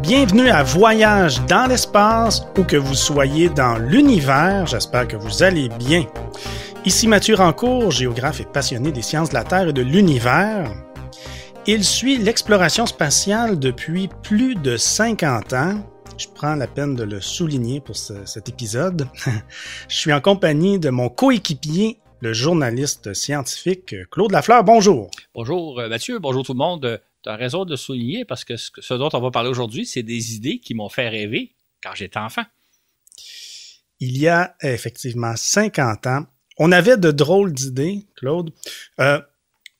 Bienvenue à Voyage dans l'espace, où que vous soyez dans l'univers, j'espère que vous allez bien. Ici Mathieu Rancourt, géographe et passionné des sciences de la Terre et de l'univers. Il suit l'exploration spatiale depuis plus de 50 ans. Je prends la peine de le souligner pour cet épisode. Je suis en compagnie de mon coéquipier, le journaliste scientifique Claude Lafleur. Bonjour. Bonjour Mathieu, bonjour tout le monde. Tu as raison de le souligner parce que ce dont on va parler aujourd'hui, c'est des idées qui m'ont fait rêver quand j'étais enfant. Il y a effectivement 50 ans, on avait de drôles d'idées, Claude.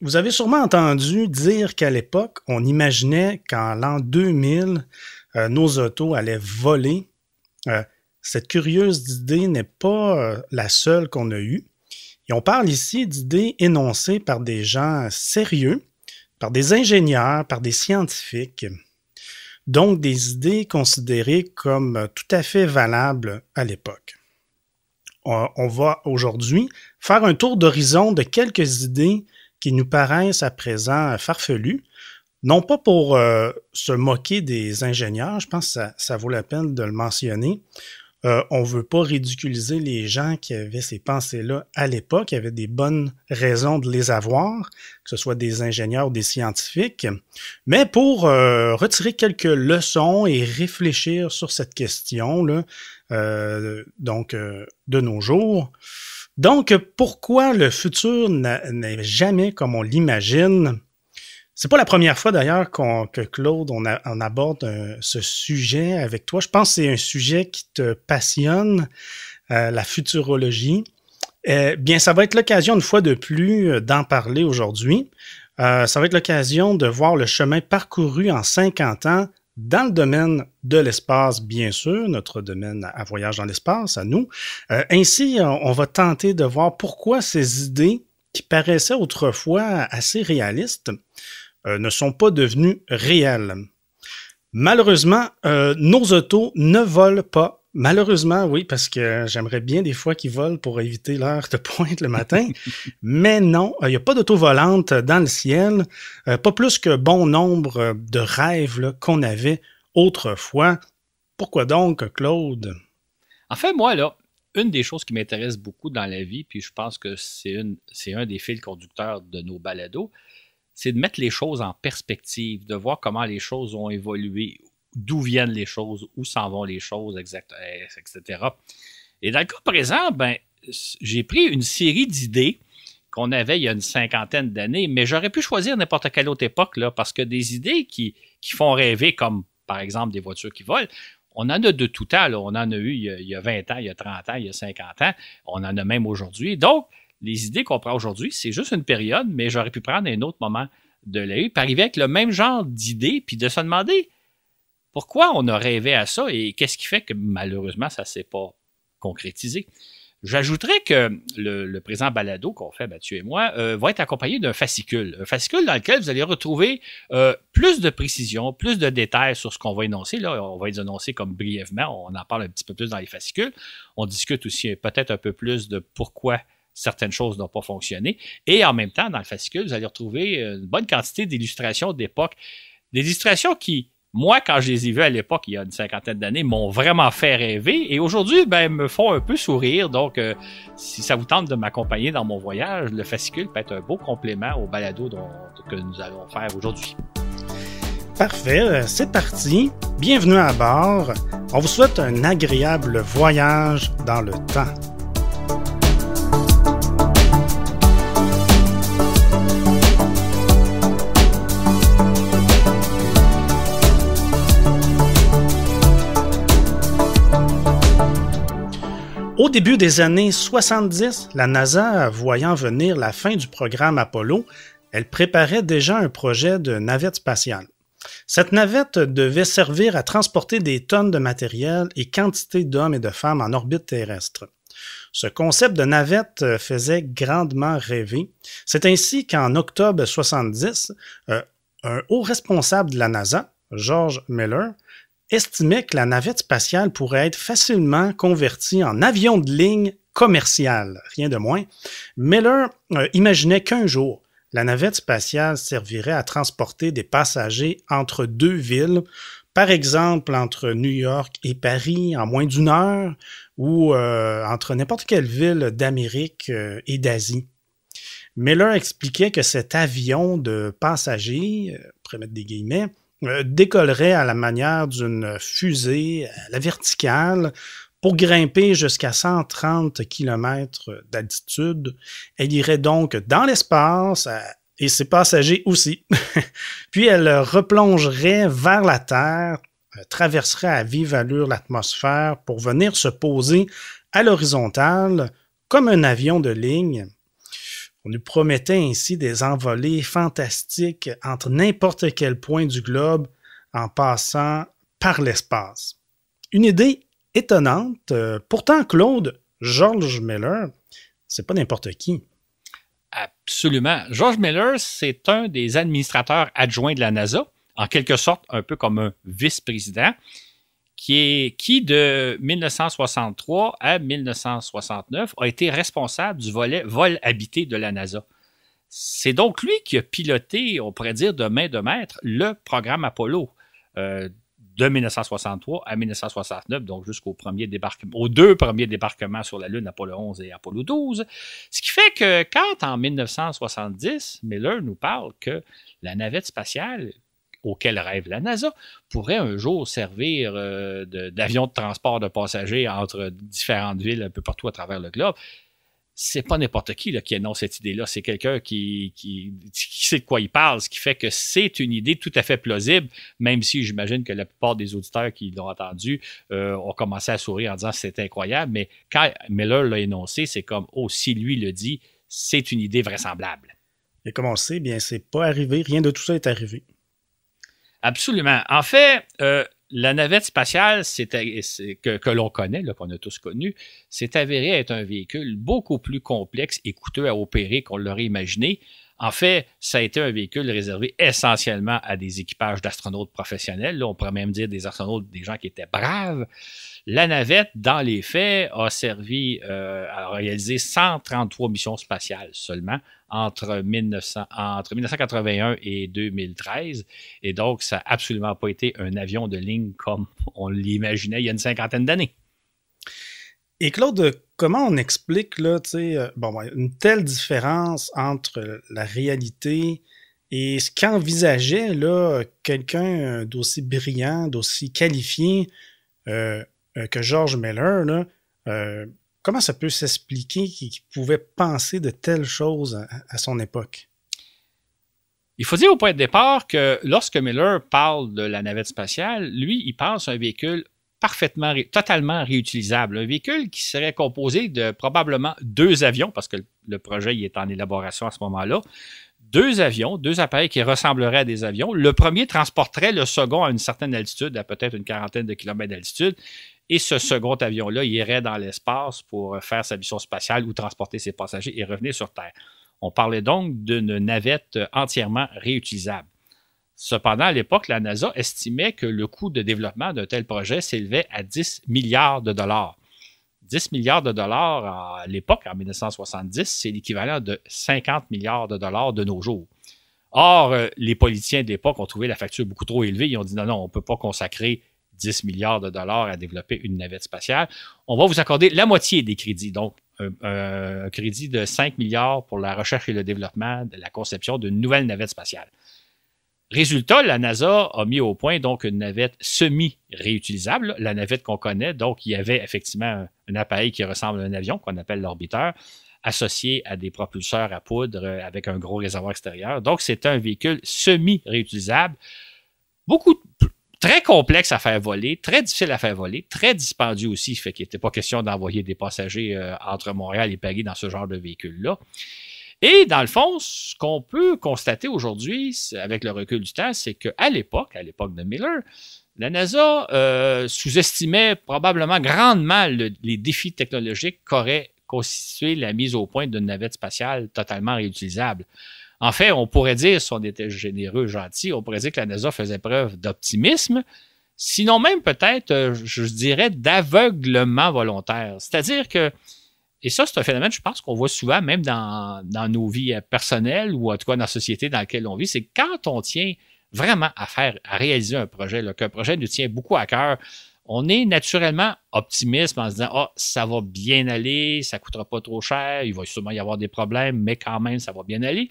Vous avez sûrement entendu dire qu'à l'époque, on imaginait qu'en l'an 2000, nos autos allaient voler. Cette curieuse idée n'est pas la seule qu'on a eue. Et on parle ici d'idées énoncées par des gens sérieux, par des ingénieurs, par des scientifiques. Donc, des idées considérées comme tout à fait valables à l'époque. On va aujourd'hui faire un tour d'horizon de quelques idées qui nous paraissent à présent farfelues. Non pas pour se moquer des ingénieurs, je pense que ça vaut la peine de le mentionner. On ne veut pas ridiculiser les gens qui avaient ces pensées-là à l'époque. Il y avait des bonnes raisons de les avoir, que ce soit des ingénieurs ou des scientifiques. Mais pour retirer quelques leçons et réfléchir sur cette question-là, de nos jours. Donc, pourquoi le futur n'est jamais comme on l'imagine? C'est pas la première fois d'ailleurs que Claude, on aborde ce sujet avec toi. Je pense que c'est un sujet qui te passionne, la futurologie. Bien, ça va être l'occasion une fois de plus d'en parler aujourd'hui. Ça va être l'occasion de voir le chemin parcouru en 50 ans dans le domaine de l'espace, bien sûr, notre domaine à voyage dans l'espace, à nous. Ainsi, on va tenter de voir pourquoi ces idées qui paraissaient autrefois assez réalistes ne sont pas devenues réelles. Malheureusement, nos autos ne volent pas. Malheureusement, oui, parce que j'aimerais bien des fois qu'ils volent pour éviter l'heure de pointe le matin. Mais non, il n'y a pas d'auto volante dans le ciel. Pas plus que bon nombre de rêves là, qu'on avait autrefois. Pourquoi donc, Claude? En fait, moi, là, une des choses qui m'intéresse beaucoup dans la vie, puis je pense que c'est un des fils conducteurs de nos balados, c'est de mettre les choses en perspective, de voir comment les choses ont évolué, d'où viennent les choses, où s'en vont les choses, etc. Et dans le cas présent, j'ai pris une série d'idées qu'on avait il y a une cinquantaine d'années, mais j'aurais pu choisir n'importe quelle autre époque, là, parce que des idées qui font rêver, comme par exemple des voitures qui volent, on en a de tout temps. Là. On en a eu il y a 20 ans, il y a 30 ans, il y a 50 ans. On en a même aujourd'hui. Donc, les idées qu'on prend aujourd'hui, c'est juste une période, mais j'aurais pu prendre un autre moment de la vie, puis arriver avec le même genre d'idées, puis de se demander pourquoi on a rêvé à ça et qu'est-ce qui fait que malheureusement, ça ne s'est pas concrétisé. J'ajouterais que le présent balado qu'on fait, Mathieu et moi, va être accompagné d'un fascicule. Un fascicule dans lequel vous allez retrouver plus de précision, plus de détails sur ce qu'on va énoncer. Là, on va les énoncer comme brièvement. On en parle un petit peu plus dans les fascicules. On discute aussi peut-être un peu plus de pourquoi certaines choses n'ont pas fonctionné. Et en même temps, dans le fascicule, vous allez retrouver une bonne quantité d'illustrations d'époque. Des illustrations qui, moi, quand je les ai vues à l'époque, il y a une cinquantaine d'années, m'ont vraiment fait rêver. Et aujourd'hui, me font un peu sourire. Donc, si ça vous tente de m'accompagner dans mon voyage, le fascicule peut être un beau complément au balado que nous allons faire aujourd'hui. Parfait, c'est parti. Bienvenue à bord. On vous souhaite un agréable voyage dans le temps. Au début des années 70, la NASA, voyant venir la fin du programme Apollo, elle préparait déjà un projet de navette spatiale. Cette navette devait servir à transporter des tonnes de matériel et quantité d'hommes et de femmes en orbite terrestre. Ce concept de navette faisait grandement rêver. C'est ainsi qu'en octobre 70, un haut responsable de la NASA, George Miller, estimait que la navette spatiale pourrait être facilement convertie en avion de ligne commercial, rien de moins. Miller imaginait qu'un jour, La navette spatiale servirait à transporter des passagers entre deux villes, par exemple entre New York et Paris en moins d'1 heure ou entre n'importe quelle ville d'Amérique et d'Asie. Miller expliquait que cet avion de passagers, pour mettre des guillemets, décollerait à la manière d'une fusée à la verticale pour grimper jusqu'à 130 km d'altitude. Elle irait donc dans l'espace et ses passagers aussi. Puis elle replongerait vers la Terre, traverserait à vive allure l'atmosphère pour venir se poser à l'horizontale comme un avion de ligne. On nous promettait ainsi des envolées fantastiques entre n'importe quel point du globe en passant par l'espace. Une idée étonnante. Pourtant, Claude, George Miller, c'est pas n'importe qui. Absolument. George Miller, c'est un des administrateurs adjoints de la NASA, en quelque sorte un peu comme un vice-président, qui de 1963 à 1969 a été responsable du volet vol habité de la NASA. C'est donc lui qui a piloté, on pourrait dire de main de maître, le programme Apollo de 1963 à 1969, donc jusqu'aux aux 2 premiers débarquements sur la Lune, Apollo 11 et Apollo 12. Ce qui fait que quand en 1970, Miller nous parle que la navette spatiale auquel rêve la NASA, pourrait un jour servir d'avion de transport de passagers entre différentes villes un peu partout à travers le globe. C'est pas n'importe qui là, qui énonce cette idée-là. C'est quelqu'un qui sait de quoi il parle, ce qui fait que c'est une idée tout à fait plausible, même si j'imagine que la plupart des auditeurs qui l'ont entendu ont commencé à sourire en disant c'est incroyable, mais quand Miller l'a énoncé, c'est comme, oh, si lui le dit, c'est une idée vraisemblable. Et comme on le sait, bien, c'est pas arrivé, rien de tout ça est arrivé. Absolument. En fait, la navette spatiale que l'on connaît, là, qu'on a tous connu, s'est avérée être un véhicule beaucoup plus complexe et coûteux à opérer qu'on l'aurait imaginé. En fait, ça a été un véhicule réservé essentiellement à des équipages d'astronautes professionnels. Là, on pourrait même dire des astronautes, des gens qui étaient braves. La navette, dans les faits, a servi à réaliser 133 missions spatiales seulement entre 1981 et 2013. Et donc, ça n'a absolument pas été un avion de ligne comme on l'imaginait il y a une 50aine d'années. Et Claude, comment on explique là, une telle différence entre la réalité et ce qu'envisageait là, quelqu'un d'aussi brillant, d'aussi qualifié que George Miller, là, comment ça peut s'expliquer qu'il pouvait penser de telles choses à son époque? Il faut dire au point de départ que lorsque Miller parle de la navette spatiale, lui, il pense à un véhicule totalement réutilisable. Un véhicule qui serait composé de probablement 2 avions, parce que le projet il est en élaboration à ce moment-là. 2 avions, 2 appareils qui ressembleraient à des avions. Le premier transporterait le second à une certaine altitude, à peut-être une 40aine de kilomètres d'altitude. Et ce second avion-là irait dans l'espace pour faire sa mission spatiale ou transporter ses passagers et revenir sur Terre. On parlait donc d'une navette entièrement réutilisable. Cependant, à l'époque, la NASA estimait que le coût de développement d'un tel projet s'élevait à 10 milliards de dollars. 10 milliards de dollars à l'époque, en 1970, c'est l'équivalent de 50 milliards de dollars de nos jours. Or, les politiciens de l'époque ont trouvé la facture beaucoup trop élevée. Ils ont dit non, on ne peut pas consacrer 10 milliards de dollars à développer une navette spatiale. On va vous accorder la moitié des crédits, donc un crédit de 5 milliards pour la recherche et le développement de la conception d'une nouvelle navette spatiale. Résultat, la NASA a mis au point donc une navette semi-réutilisable, la navette qu'on connaît. Donc, il y avait effectivement un appareil qui ressemble à un avion, qu'on appelle l'orbiteur, associé à des propulseurs à poudre avec un gros réservoir extérieur. Donc, c'est un véhicule semi-réutilisable, très complexe à faire voler, très difficile à faire voler, très dispendieux aussi, fait qu'il n'était pas question d'envoyer des passagers entre Montréal et Paris dans ce genre de véhicule-là. Et dans le fond, ce qu'on peut constater aujourd'hui, avec le recul du temps, c'est qu'à l'époque de Miller, la NASA sous-estimait probablement grandement les défis technologiques qu'aurait constitué la mise au point d'une navette spatiale totalement réutilisable. En fait, on pourrait dire, si on était généreux, gentil, on pourrait dire que la NASA faisait preuve d'optimisme, sinon même peut-être, je dirais, d'aveuglement volontaire. C'est-à-dire que Et ça, c'est un phénomène, je pense, qu'on voit souvent, même dans nos vies personnelles ou en tout cas dans la société dans laquelle on vit, c'est quand on tient vraiment à réaliser un projet, là, qu'un projet nous tient beaucoup à cœur, on est naturellement optimiste en se disant « Ah, ça va bien aller, ça ne coûtera pas trop cher, il va sûrement y avoir des problèmes, mais quand même, ça va bien aller. »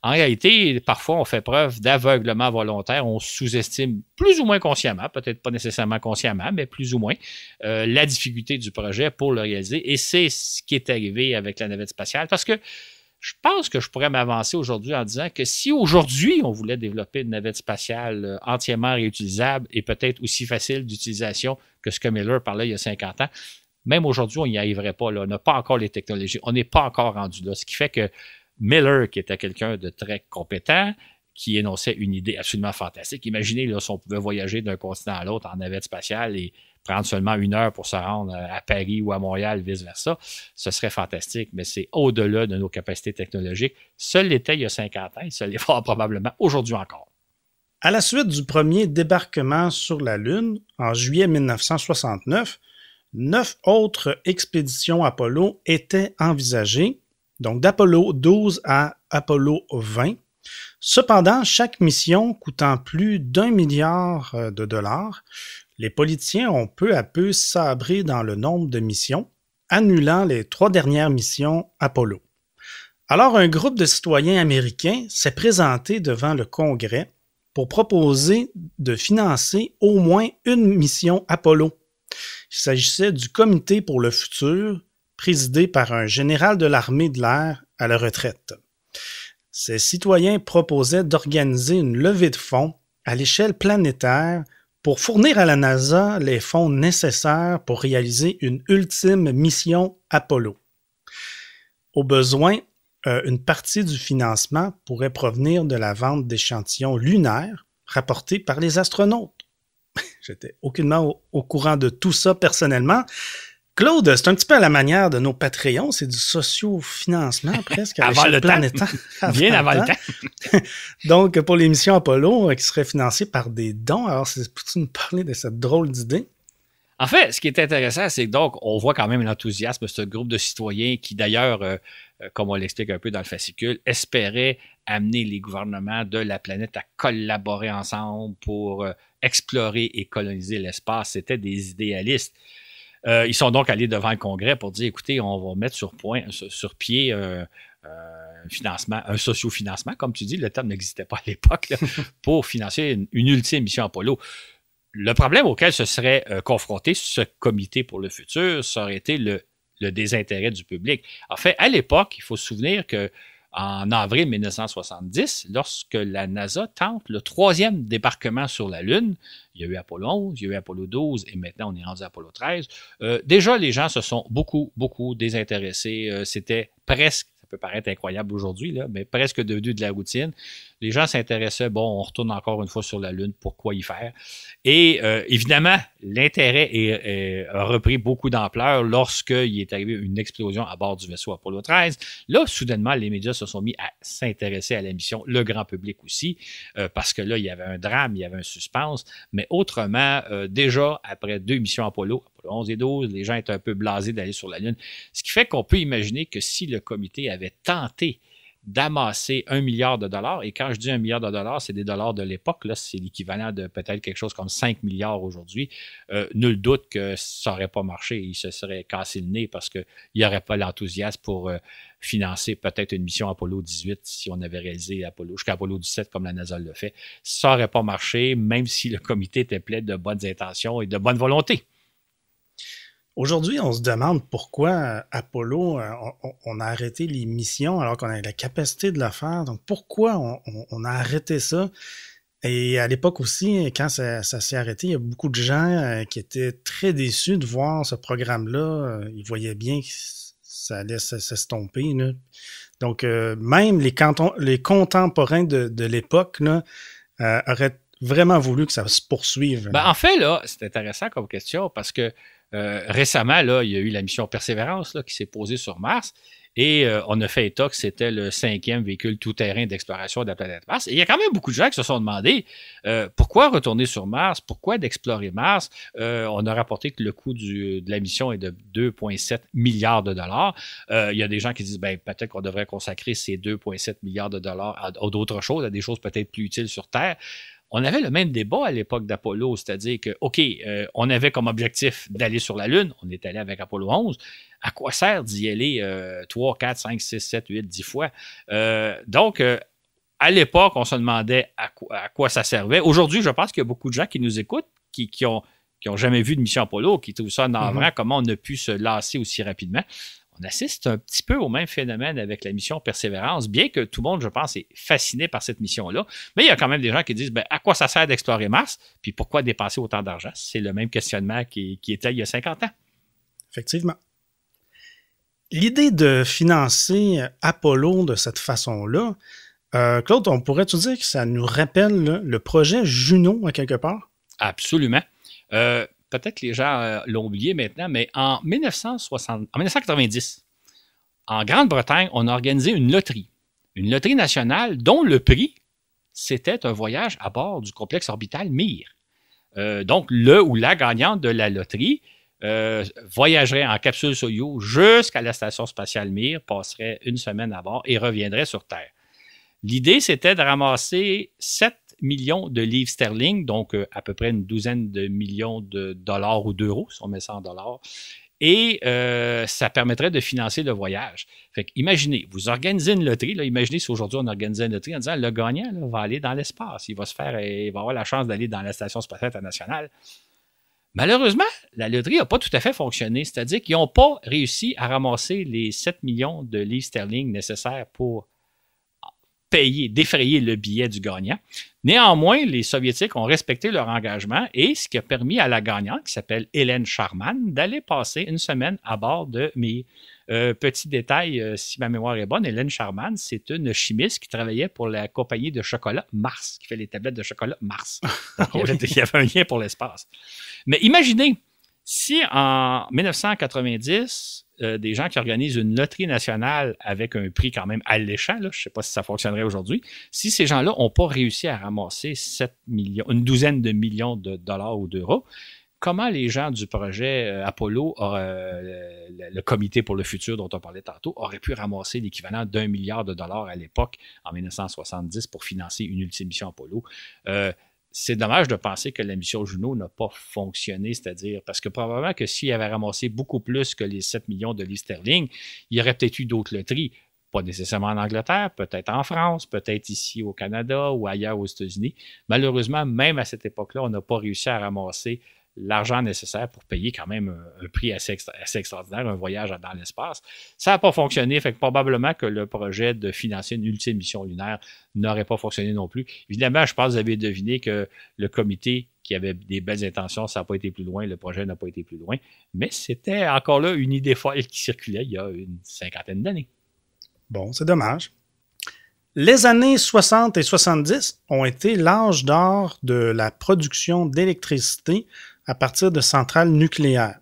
En réalité, parfois, on fait preuve d'aveuglement volontaire. On sous-estime plus ou moins consciemment, peut-être pas nécessairement consciemment, mais plus ou moins, la difficulté du projet pour le réaliser. Et c'est ce qui est arrivé avec la navette spatiale. Parce que je pense que je pourrais m'avancer aujourd'hui en disant que si aujourd'hui, on voulait développer une navette spatiale entièrement réutilisable et peut-être aussi facile d'utilisation que ce que Miller parlait il y a 50 ans, même aujourd'hui, on n'y arriverait pas. Là. On n'a pas encore les technologies. On n'est pas encore rendu là. Ce qui fait que Miller, qui était quelqu'un de très compétent, qui énonçait une idée absolument fantastique. Imaginez là, si on pouvait voyager d'un continent à l'autre en navette spatiale et prendre seulement 1 heure pour se rendre à Paris ou à Montréal, vice-versa, ce serait fantastique, mais c'est au-delà de nos capacités technologiques. Seul l'était il y a 50 ans, et ça l'est fort probablement aujourd'hui encore. À la suite du premier débarquement sur la Lune, en juillet 1969, 9 autres expéditions Apollo étaient envisagées, donc d'Apollo 12 à Apollo 20. Cependant, chaque mission coûtant plus d'1 milliard de dollars, les politiciens ont peu à peu sabré dans le nombre de missions, annulant les 3 dernières missions Apollo. Alors, un groupe de citoyens américains s'est présenté devant le Congrès pour proposer de financer au moins une mission Apollo. Il s'agissait du Comité pour le futur, présidé par un général de l'armée de l'air à la retraite. Ces citoyens proposaient d'organiser une levée de fonds à l'échelle planétaire pour fournir à la NASA les fonds nécessaires pour réaliser une ultime mission Apollo. Au besoin, une partie du financement pourrait provenir de la vente d'échantillons lunaires rapportés par les astronautes. J'étais aucunement au courant de tout ça personnellement. Claude, c'est un petit peu à la manière de nos Patreons, c'est du socio-financement presque à l'échelle planétaire. Bien avant le temps. Donc, pour les missions Apollo qui seraient financées par des dons, alors peux-tu nous parler de cette drôle d'idée? En fait, ce qui est intéressant, c'est que donc, on voit quand même l'enthousiasme de ce groupe de citoyens qui, d'ailleurs, comme on l'explique un peu dans le fascicule, espérait amener les gouvernements de la planète à collaborer ensemble pour explorer et coloniser l'espace. C'était des idéalistes. Ils sont donc allés devant le Congrès pour dire, écoutez, on va mettre sur pied financement, un socio-financement, comme tu dis, le terme n'existait pas à l'époque, là, pour financer une ultime mission Apollo. Le problème auquel se serait confronté ce comité pour le futur, ça aurait été le désintérêt du public. En fait, à l'époque, il faut se souvenir qu'en avril 1970, lorsque la NASA tente le 3e débarquement sur la Lune, il y a eu Apollo 11, il y a eu Apollo 12 et maintenant on est rendu à Apollo 13, déjà les gens se sont beaucoup désintéressés. C'était presque, ça peut paraître incroyable aujourd'hui, là, mais presque devenu de la routine. Les gens s'intéressaient, bon, on retourne encore une fois sur la Lune, pourquoi y faire? Et évidemment, l'intérêt a repris beaucoup d'ampleur lorsqu'il est arrivé une explosion à bord du vaisseau Apollo 13. Là, soudainement, les médias se sont mis à s'intéresser à la mission, le grand public aussi, parce que là, il y avait un drame, il y avait un suspense. Mais autrement, déjà, après 2 missions Apollo 11 et 12, les gens étaient un peu blasés d'aller sur la Lune. Ce qui fait qu'on peut imaginer que si le comité avait tenté d'amasser 1 milliard de dollars, et quand je dis 1 milliard de dollars, c'est des dollars de l'époque, là, c'est l'équivalent de peut-être quelque chose comme 5 milliards aujourd'hui, nul doute que ça n'aurait pas marché, il se serait cassé le nez parce qu'il n'y aurait pas l'enthousiasme pour financer peut-être une mission Apollo 18 si on avait réalisé jusqu'à Apollo 17 comme la NASA le fait. Ça n'aurait pas marché, même si le comité était plein de bonnes intentions et de bonne volonté. Aujourd'hui, on se demande pourquoi Apollo, on a arrêté les missions alors qu'on avait la capacité de le faire. Donc, pourquoi on a arrêté ça? Et à l'époque aussi, quand ça s'est arrêté, il y a beaucoup de gens qui étaient très déçus de voir ce programme-là. Ils voyaient bien que ça allait s'estomper, là. Donc, même les contemporains de l'époque là, auraient vraiment voulu que ça se poursuive. En fait, là, c'est intéressant comme question parce que récemment, là, il y a eu la mission Persévérance là, qui s'est posée sur Mars. Et on a fait état que c'était le 5e véhicule tout-terrain d'exploration de la planète Mars. Et il y a quand même beaucoup de gens qui se sont demandé pourquoi retourner sur Mars, pourquoi d'explorer Mars. On a rapporté que le coût de la mission est de 2,7 milliards de dollars. Il y a des gens qui disent peut-être qu'on devrait consacrer ces 2,7 milliards de dollars à d'autres choses, à des choses peut-être plus utiles sur Terre. On avait le même débat à l'époque d'Apollo, c'est-à-dire que, OK, on avait comme objectif d'aller sur la Lune, on est allé avec Apollo 11. À quoi sert d'y aller 3, 4, 5, 6, 7, 8, 10 fois? Donc, à l'époque, on se demandait à quoi ça servait. Aujourd'hui, je pense qu'il y a beaucoup de gens qui nous écoutent, qui ont jamais vu de mission Apollo, qui trouvent ça navrant, comment on a pu se lasser aussi rapidement. On assiste un petit peu au même phénomène avec la mission Persévérance, bien que tout le monde, je pense, est fasciné par cette mission-là. Mais il y a quand même des gens qui disent à quoi ça sert d'explorer Mars, puis pourquoi dépenser autant d'argent? C'est le même questionnement qui était il y a 50 ans. Effectivement. L'idée de financer Apollo de cette façon-là, Claude, on pourrait-tu dire que ça nous rappelle le projet Juno à quelque part? Absolument. Peut-être que les gens l'ont oublié maintenant, mais en 1990, en Grande-Bretagne, on a organisé une loterie nationale dont le prix, c'était un voyage à bord du complexe orbital Mir. Donc, le ou la gagnante de la loterie voyagerait en capsule Soyouz jusqu'à la station spatiale Mir, passerait une semaine à bord et reviendrait sur Terre. L'idée, c'était de ramasser 7 millions de livres sterling, donc à peu près une douzaine de millions de dollars ou d'euros, si on met ça en dollars. Et ça permettrait de financer le voyage. Fait que imaginez, vous organisez une loterie. Là, imaginez si aujourd'hui on organisait une loterie en disant le gagnant là, va aller dans l'espace. Il va avoir la chance d'aller dans la Station spatiale internationale. Malheureusement, la loterie n'a pas tout à fait fonctionné. C'est-à-dire qu'ils n'ont pas réussi à ramasser les 7 millions de livres sterling nécessaires pour défrayer le billet du gagnant. Néanmoins, les Soviétiques ont respecté leur engagement et ce qui a permis à la gagnante, qui s'appelle Hélène Sharman, d'aller passer une semaine à bord de Mir. Petit détail, si ma mémoire est bonne, Hélène Sharman, c'est une chimiste qui travaillait pour la compagnie de chocolat Mars, qui fait les tablettes de chocolat Mars. Donc, il y avait un lien pour l'espace. Mais imaginez, si en 1990, des gens qui organisent une loterie nationale avec un prix quand même alléchant, là, je ne sais pas si ça fonctionnerait aujourd'hui, si ces gens-là n'ont pas réussi à ramasser 7 millions, une douzaine de millions de dollars ou d'euros, comment les gens du projet Apollo, le comité pour le futur dont on parlait tantôt, auraient pu ramasser l'équivalent d'1 milliard de dollars à l'époque, en 1970, pour financer une ultime mission Apollo? C'est dommage de penser que la mission Juno n'a pas fonctionné, c'est-à-dire parce que probablement que s'il avait ramassé beaucoup plus que les 7 millions de livres sterling, il y aurait peut-être eu d'autres loteries, pas nécessairement en Angleterre, peut-être en France, peut-être ici au Canada ou ailleurs aux États-Unis. Malheureusement, même à cette époque-là, on n'a pas réussi à ramasser l'argent nécessaire pour payer quand même un prix assez extraordinaire, un voyage dans l'espace. Ça n'a pas fonctionné, fait que probablement que le projet de financer une ultime mission lunaire n'aurait pas fonctionné non plus. Évidemment, je pense que vous avez deviné que le comité qui avait des belles intentions, ça n'a pas été plus loin, le projet n'a pas été plus loin, mais c'était encore là une idée folle qui circulait il y a une 50aine d'années. Bon, c'est dommage. Les années 60 et 70 ont été l'âge d'or de la production d'électricité à partir de centrales nucléaires.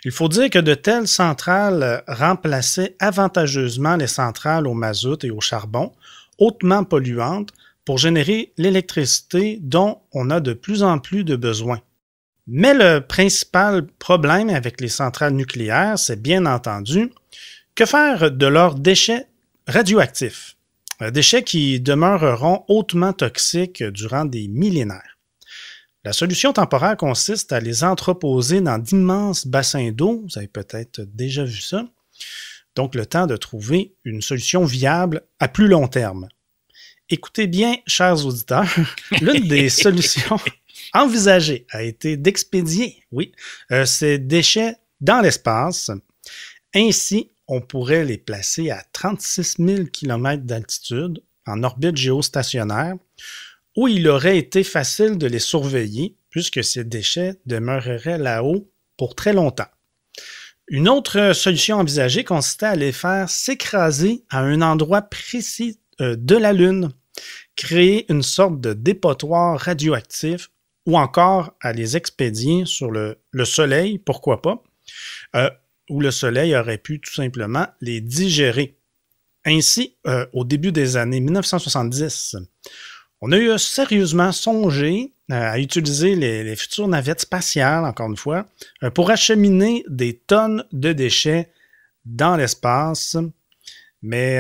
Il faut dire que de telles centrales remplaçaient avantageusement les centrales au mazout et au charbon, hautement polluantes, pour générer l'électricité dont on a de plus en plus de besoin. Mais le principal problème avec les centrales nucléaires, c'est bien entendu que faire de leurs déchets radioactifs, déchets qui demeureront hautement toxiques durant des millénaires. La solution temporaire consiste à les entreposer dans d'immenses bassins d'eau, vous avez peut-être déjà vu ça, donc le temps de trouver une solution viable à plus long terme. Écoutez bien, chers auditeurs, l'une des solutions envisagées a été d'expédier, ces déchets dans l'espace. Ainsi, on pourrait les placer à 36 000 km d'altitude, en orbite géostationnaire, où il aurait été facile de les surveiller, puisque ces déchets demeureraient là-haut pour très longtemps. Une autre solution envisagée consistait à les faire s'écraser à un endroit précis de la Lune, créer une sorte de dépotoir radioactif, ou encore à les expédier sur le Soleil, pourquoi pas, où le Soleil aurait pu tout simplement les digérer. Ainsi, au début des années 1970, on a eu sérieusement songé à utiliser les futures navettes spatiales, encore une fois, pour acheminer des tonnes de déchets dans l'espace. Mais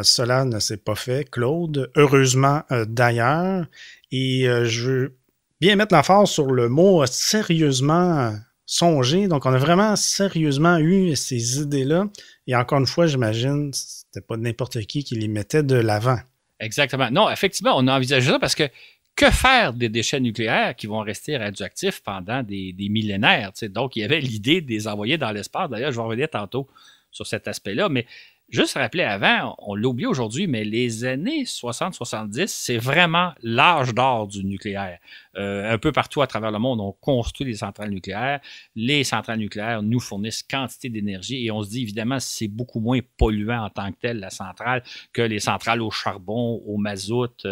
cela ne s'est pas fait, Claude. Heureusement d'ailleurs. Et je veux bien mettre l'emphase sur le mot sérieusement songé. Donc, on a vraiment sérieusement eu ces idées-là. Et encore une fois, j'imagine, c'était pas n'importe qui les mettait de l'avant. Exactement. Non, effectivement, on a envisagé ça parce que faire des déchets nucléaires qui vont rester radioactifs pendant des millénaires? T'sais? Donc, il y avait l'idée de les envoyer dans l'espace. D'ailleurs, je vais revenir tantôt sur cet aspect-là, mais juste rappeler avant, on l'a oublié aujourd'hui, mais les années 60-70, c'est vraiment l'âge d'or du nucléaire. Un peu partout à travers le monde, on construit des centrales nucléaires. Les centrales nucléaires nous fournissent quantité d'énergie et on se dit évidemment c'est beaucoup moins polluant en tant que tel, la centrale, que les centrales au charbon, au mazout,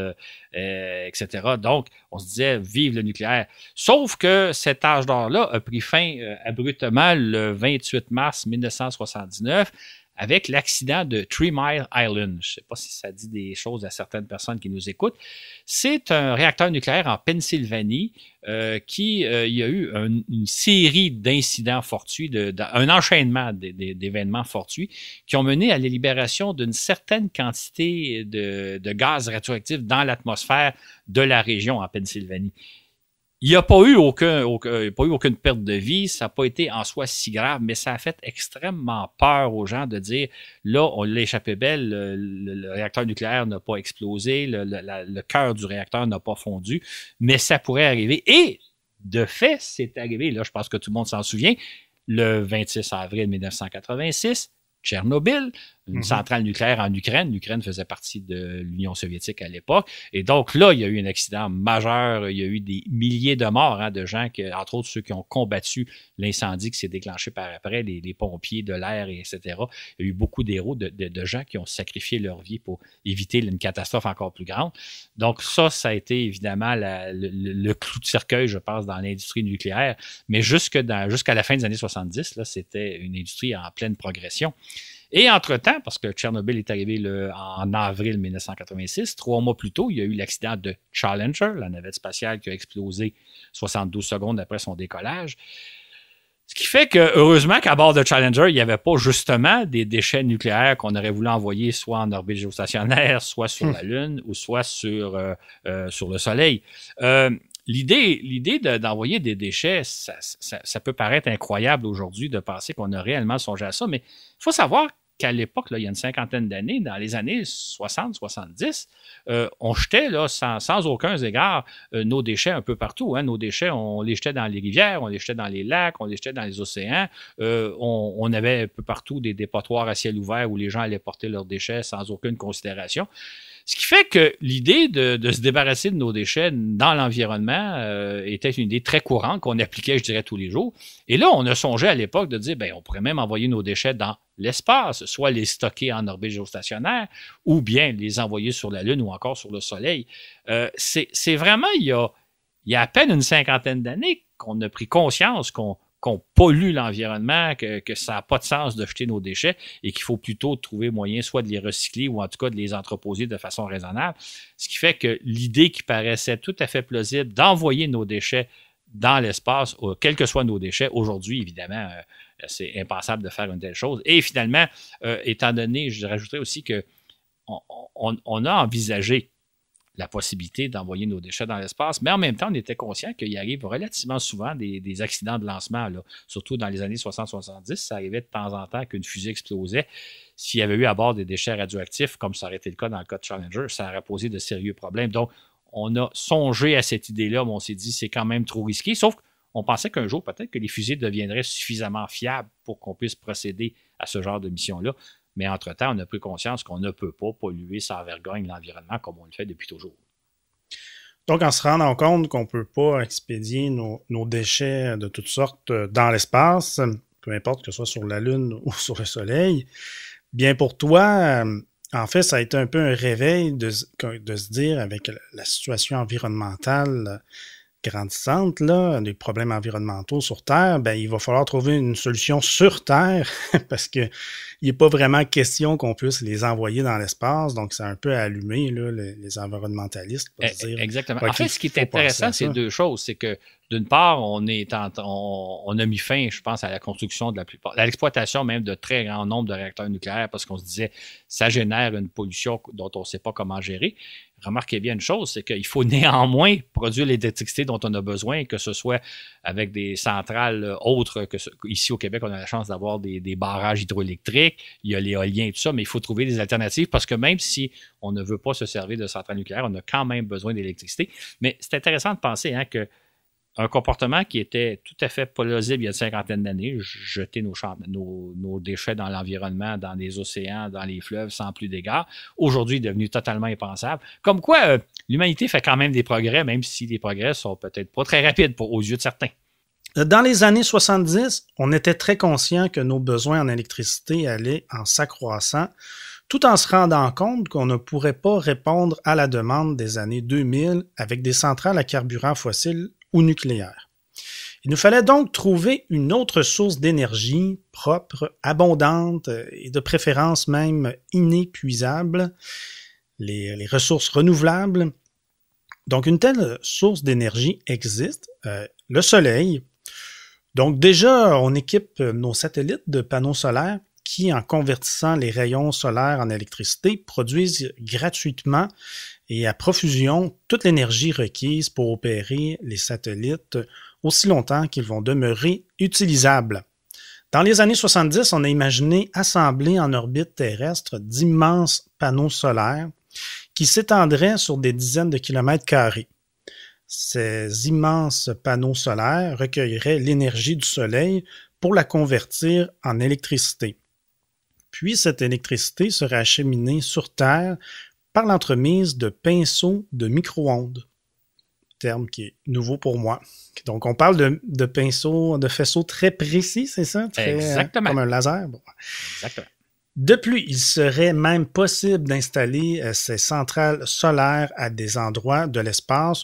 etc. Donc, on se disait vive le nucléaire. Sauf que cet âge d'or-là a pris fin abruptement le 28 mars 1979 avec l'accident de Three Mile Island. Je ne sais pas si ça dit des choses à certaines personnes qui nous écoutent. C'est un réacteur nucléaire en Pennsylvanie il y a eu une série d'incidents fortuits, un enchaînement d'événements fortuits qui ont mené à la libération d'une certaine quantité de gaz radioactifs dans l'atmosphère de la région en Pennsylvanie. Il n'y a pas eu aucune perte de vie, ça n'a pas été en soi si grave, mais ça a fait extrêmement peur aux gens de dire, là, on l'a échappé belle, le réacteur nucléaire n'a pas explosé, le cœur du réacteur n'a pas fondu, mais ça pourrait arriver. Et de fait, c'est arrivé, là, je pense que tout le monde s'en souvient, le 26 avril 1986, Tchernobyl, une centrale nucléaire en Ukraine. L'Ukraine faisait partie de l'Union soviétique à l'époque. Et donc là, il y a eu un accident majeur. Il y a eu des milliers de morts, de gens, entre autres ceux qui ont combattu l'incendie qui s'est déclenché par après, les pompiers de l'air, etc. Il y a eu beaucoup d'héros, de gens qui ont sacrifié leur vie pour éviter une catastrophe encore plus grande. Donc ça a été évidemment le clou de cercueil, je pense, dans l'industrie nucléaire. Mais jusqu'à la fin des années 70, là, c'était une industrie en pleine progression. Et entre-temps, parce que Tchernobyl est arrivé en avril 1986, 3 mois plus tôt, il y a eu l'accident de Challenger, la navette spatiale qui a explosé 72 secondes après son décollage. Ce qui fait que, heureusement qu'à bord de Challenger, il n'y avait pas justement des déchets nucléaires qu'on aurait voulu envoyer soit en orbite géostationnaire, soit sur la Lune ou soit sur le Soleil. L'idée d'envoyer des déchets, ça peut paraître incroyable aujourd'hui de penser qu'on a réellement songé à ça, mais il faut savoir qu'à l'époque, là, il y a une cinquantaine d'années, dans les années 60-70, on jetait là, sans aucun égard nos déchets un peu partout. Nos déchets, on les jetait dans les rivières, on les jetait dans les lacs, on les jetait dans les océans. On avait un peu partout des dépotoirs à ciel ouvert où les gens allaient porter leurs déchets sans aucune considération. Ce qui fait que l'idée de se débarrasser de nos déchets dans l'environnement était une idée très courante qu'on appliquait, je dirais, tous les jours. Et là, on a songé à l'époque de dire, on pourrait même envoyer nos déchets dans l'espace, soit les stocker en orbite géostationnaire ou bien les envoyer sur la Lune ou encore sur le Soleil. C'est vraiment, il y a à peine une cinquantaine d'années qu'on a pris conscience qu'on pollue l'environnement, que ça n'a pas de sens de jeter nos déchets et qu'il faut plutôt trouver moyen soit de les recycler ou en tout cas de les entreposer de façon raisonnable. Ce qui fait que l'idée qui paraissait tout à fait plausible d'envoyer nos déchets dans l'espace, quels que soient nos déchets, aujourd'hui, évidemment, c'est impensable de faire une telle chose. Et finalement, étant donné, je rajouterais aussi qu'on a envisagé la possibilité d'envoyer nos déchets dans l'espace, mais en même temps, on était conscient qu'il arrive relativement souvent des accidents de lancement, là. Surtout dans les années 60-70, ça arrivait de temps en temps qu'une fusée explosait. S'il y avait eu à bord des déchets radioactifs, comme ça aurait été le cas dans le cas de Challenger, ça aurait posé de sérieux problèmes. Donc, on a songé à cette idée-là, mais on s'est dit c'est quand même trop risqué, sauf qu'on pensait qu'un jour, peut-être que les fusées deviendraient suffisamment fiables pour qu'on puisse procéder à ce genre de mission-là. Mais entre-temps, on a pris conscience qu'on ne peut pas polluer sans vergogne l'environnement comme on le fait depuis toujours. Donc, en se rendant compte qu'on ne peut pas expédier nos déchets de toutes sortes dans l'espace, peu importe que ce soit sur la Lune ou sur le Soleil, bien pour toi, en fait, ça a été un peu un réveil de se dire avec la situation environnementale grandissante, là, des problèmes environnementaux sur Terre, ben, il va falloir trouver une solution sur Terre parce que il n'est pas vraiment question qu'on puisse les envoyer dans l'espace. Donc, c'est un peu allumé, là, les environnementalistes. Pour se dire, exactement. En fait, ce qui est intéressant, c'est deux choses. C'est que, d'une part, on a mis fin, je pense, à la construction à l'exploitation même de très grand nombre de réacteurs nucléaires parce qu'on se disait ça génère une pollution dont on ne sait pas comment gérer. Remarquez bien une chose, c'est qu'il faut néanmoins produire l'électricité dont on a besoin, que ce soit avec des centrales autres que ici au Québec, on a la chance d'avoir des barrages hydroélectriques, il y a l'éolien et tout ça, mais il faut trouver des alternatives parce que même si on ne veut pas se servir de centrales nucléaires, on a quand même besoin d'électricité. Mais c'est intéressant de penser que un comportement qui était tout à fait plausible il y a une cinquantaine d'années, jeter nos déchets dans l'environnement, dans les océans, dans les fleuves sans plus d'égard, aujourd'hui est devenu totalement impensable. Comme quoi, l'humanité fait quand même des progrès, même si les progrès sont peut-être pas très rapides aux yeux de certains. Dans les années 70, on était très conscient que nos besoins en électricité allaient en s'accroissant, tout en se rendant compte qu'on ne pourrait pas répondre à la demande des années 2000 avec des centrales à carburant fossile ou nucléaire. Il nous fallait donc trouver une autre source d'énergie propre, abondante et de préférence même inépuisable, les ressources renouvelables. Donc une telle source d'énergie existe, le soleil. Donc déjà, on équipe nos satellites de panneaux solaires qui, en convertissant les rayons solaires en électricité, produisent gratuitement et à profusion toute l'énergie requise pour opérer les satellites aussi longtemps qu'ils vont demeurer utilisables. Dans les années 70, on a imaginé assembler en orbite terrestre d'immenses panneaux solaires qui s'étendraient sur des dizaines de kilomètres carrés. Ces immenses panneaux solaires recueilleraient l'énergie du soleil pour la convertir en électricité. Puis cette électricité serait acheminée sur Terre par l'entremise de pinceaux de micro-ondes, terme qui est nouveau pour moi. Donc, on parle de pinceaux, de faisceaux très précis, c'est ça? Exactement. Comme un laser. Bon. Exactement. De plus, il serait même possible d'installer ces centrales solaires à des endroits de l'espace